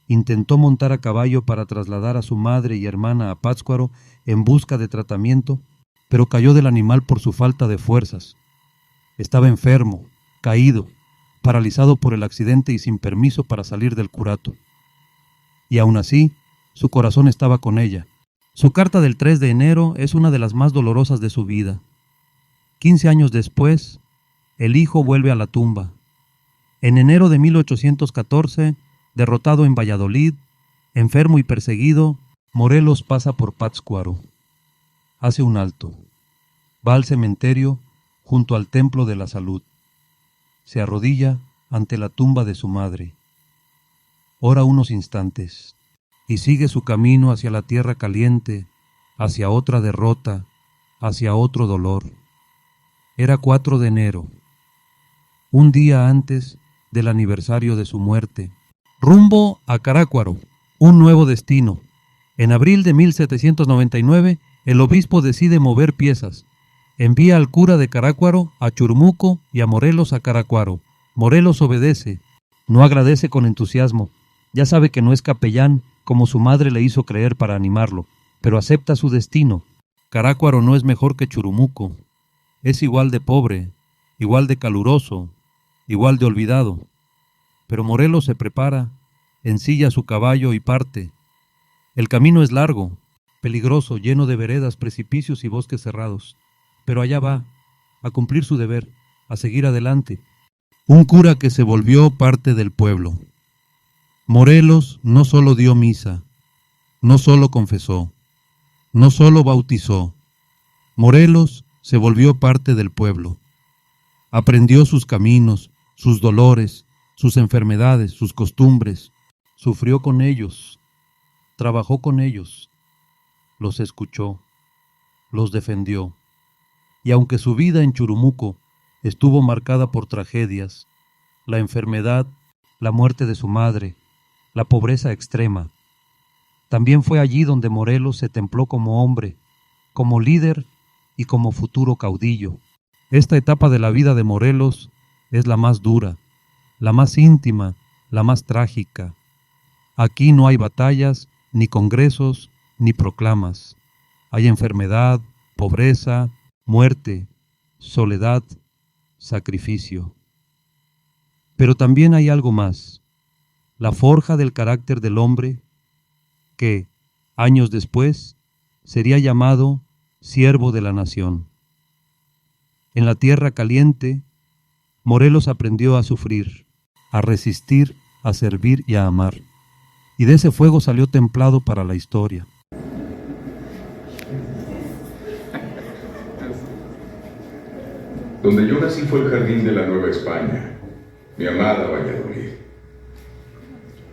S1: Intentó montar a caballo para trasladar a su madre y hermana a Pátzcuaro en busca de tratamiento, pero cayó del animal por su falta de fuerzas. Estaba enfermo, caído, paralizado por el accidente y sin permiso para salir del curato. Y aún así, su corazón estaba con ella. Su carta del 3 de enero es una de las más dolorosas de su vida. 15 años después, el hijo vuelve a la tumba. En enero de 1814, derrotado en Valladolid, enfermo y perseguido, Morelos pasa por Pátzcuaro. Hace un alto. Va al cementerio junto al Templo de la Salud. Se arrodilla ante la tumba de su madre. Ora unos instantes y sigue su camino hacia la tierra caliente, hacia otra derrota, hacia otro dolor. Era 4 de enero, un día antes del aniversario de su muerte. Rumbo a Carácuaro, un nuevo destino. En abril de 1799, el obispo decide mover piezas. Envía al cura de Carácuaro a Churumuco y a Morelos a Carácuaro. Morelos obedece, no agradece con entusiasmo. Ya sabe que no es capellán, como su madre le hizo creer para animarlo, pero acepta su destino. Carácuaro no es mejor que Churumuco. Es igual de pobre, igual de caluroso, igual de olvidado. Pero Morelos se prepara, ensilla su caballo y parte. El camino es largo, peligroso, lleno de veredas, precipicios y bosques cerrados. Pero allá va, a cumplir su deber, a seguir adelante. Un cura que se volvió parte del pueblo. Morelos no solo dio misa, no solo confesó, no solo bautizó. Morelos se volvió parte del pueblo. Aprendió sus caminos, sus dolores, sus enfermedades, sus costumbres. Sufrió con ellos, trabajó con ellos, los escuchó, los defendió. Y aunque su vida en Churumuco estuvo marcada por tragedias, la enfermedad, la muerte de su madre, la pobreza extrema, también fue allí donde Morelos se templó como hombre, como líder y como futuro caudillo. Esta etapa de la vida de Morelos es la más dura, la más íntima, la más trágica. Aquí no hay batallas, ni congresos, ni proclamas. Hay enfermedad, pobreza, muerte, soledad, sacrificio. Pero también hay algo más, la forja del carácter del hombre que, años después, sería llamado siervo de la nación. En la tierra caliente, Morelos aprendió a sufrir, a resistir, a servir y a amar. Y de ese fuego salió templado para la historia.
S2: Donde yo nací fue el jardín de la Nueva España, mi amada Valladolid.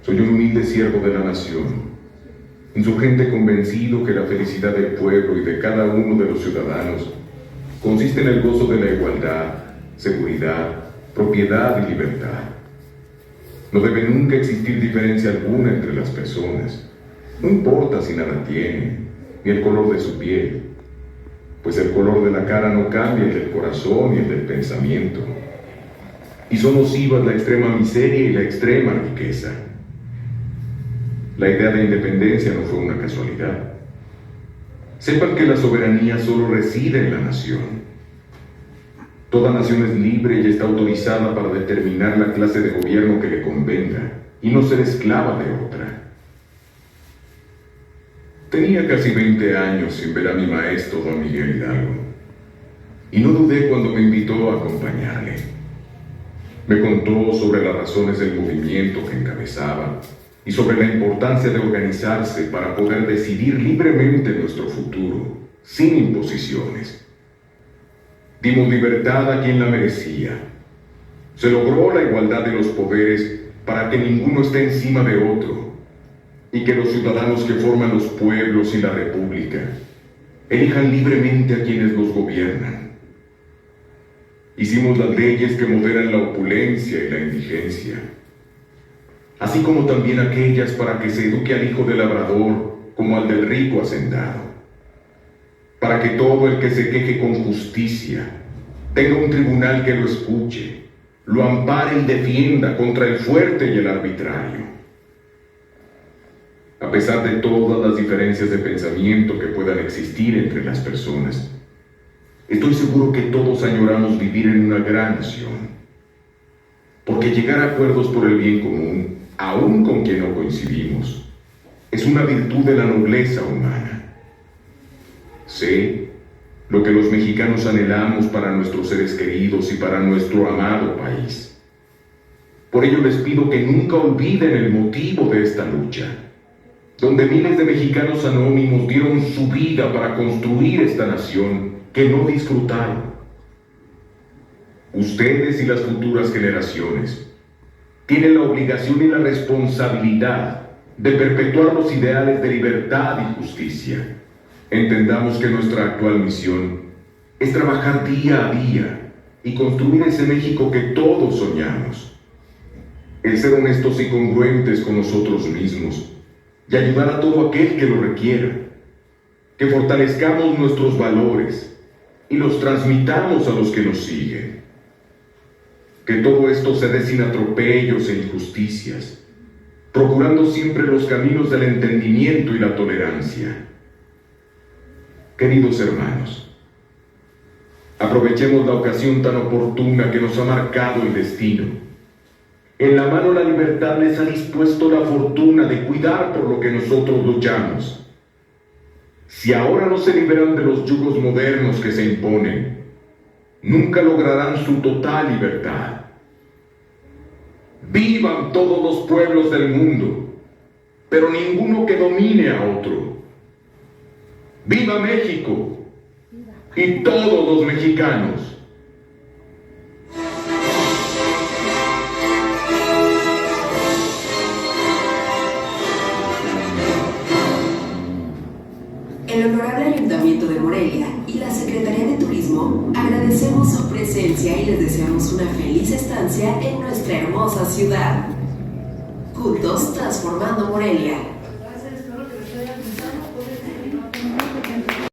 S2: Soy un humilde siervo de la nación, insurgente convencido que la felicidad del pueblo y de cada uno de los ciudadanos consiste en el gozo de la igualdad, seguridad, propiedad y libertad. No debe nunca existir diferencia alguna entre las personas, no importa si nada tienen, ni el color de su piel, pues el color de la cara no cambia el del corazón y el del pensamiento. Y son nocivas la extrema miseria y la extrema riqueza. La idea de independencia no fue una casualidad. Sepan que la soberanía solo reside en la nación. Toda nación es libre y está autorizada para determinar la clase de gobierno que le convenga y no ser esclava de otra. Tenía casi 20 años sin ver a mi maestro, don Miguel Hidalgo, y no dudé cuando me invitó a acompañarle. Me contó sobre las razones del movimiento que encabezaba y sobre la importancia de organizarse para poder decidir libremente nuestro futuro, sin imposiciones. Dimos libertad a quien la merecía. Se logró la igualdad de los poderes para que ninguno esté encima de otro y que los ciudadanos que forman los pueblos y la república elijan libremente a quienes los gobiernan. Hicimos las leyes que moderan la opulencia y la indigencia, así como también aquellas para que se eduque al hijo del labrador como al del rico hacendado, para que todo el que se queje con justicia tenga un tribunal que lo escuche, lo ampare y defienda contra el fuerte y el arbitrario. A pesar de todas las diferencias de pensamiento que puedan existir entre las personas, estoy seguro que todos añoramos vivir en una gran nación, porque llegar a acuerdos por el bien común, aun con quien no coincidimos, es una virtud de la nobleza humana. Sé lo que los mexicanos anhelamos para nuestros seres queridos y para nuestro amado país. Por ello les pido que nunca olviden el motivo de esta lucha, donde miles de mexicanos anónimos dieron su vida para construir esta nación que no disfrutaron. Ustedes y las futuras generaciones tienen la obligación y la responsabilidad de perpetuar los ideales de libertad y justicia, Entendamos que nuestra actual misión es trabajar día a día y construir ese México que todos soñamos. El ser honestos y congruentes con nosotros mismos y ayudar a todo aquel que lo requiera. Que fortalezcamos nuestros valores y los transmitamos a los que nos siguen. Que todo esto se dé sin atropellos e injusticias, procurando siempre los caminos del entendimiento y la tolerancia. Queridos hermanos, aprovechemos la ocasión tan oportuna que nos ha marcado el destino. En la mano la libertad les ha dispuesto la fortuna de cuidar por lo que nosotros luchamos. Si ahora no se liberan de los yugos modernos que se imponen, nunca lograrán su total libertad. Vivan todos los pueblos del mundo, pero ninguno que domine a otro. ¡Viva México! Y todos los mexicanos.
S3: El Honorable Ayuntamiento de Morelia y la Secretaría de Turismo agradecemos su presencia y les deseamos una feliz estancia en nuestra hermosa ciudad. Juntos transformando Morelia.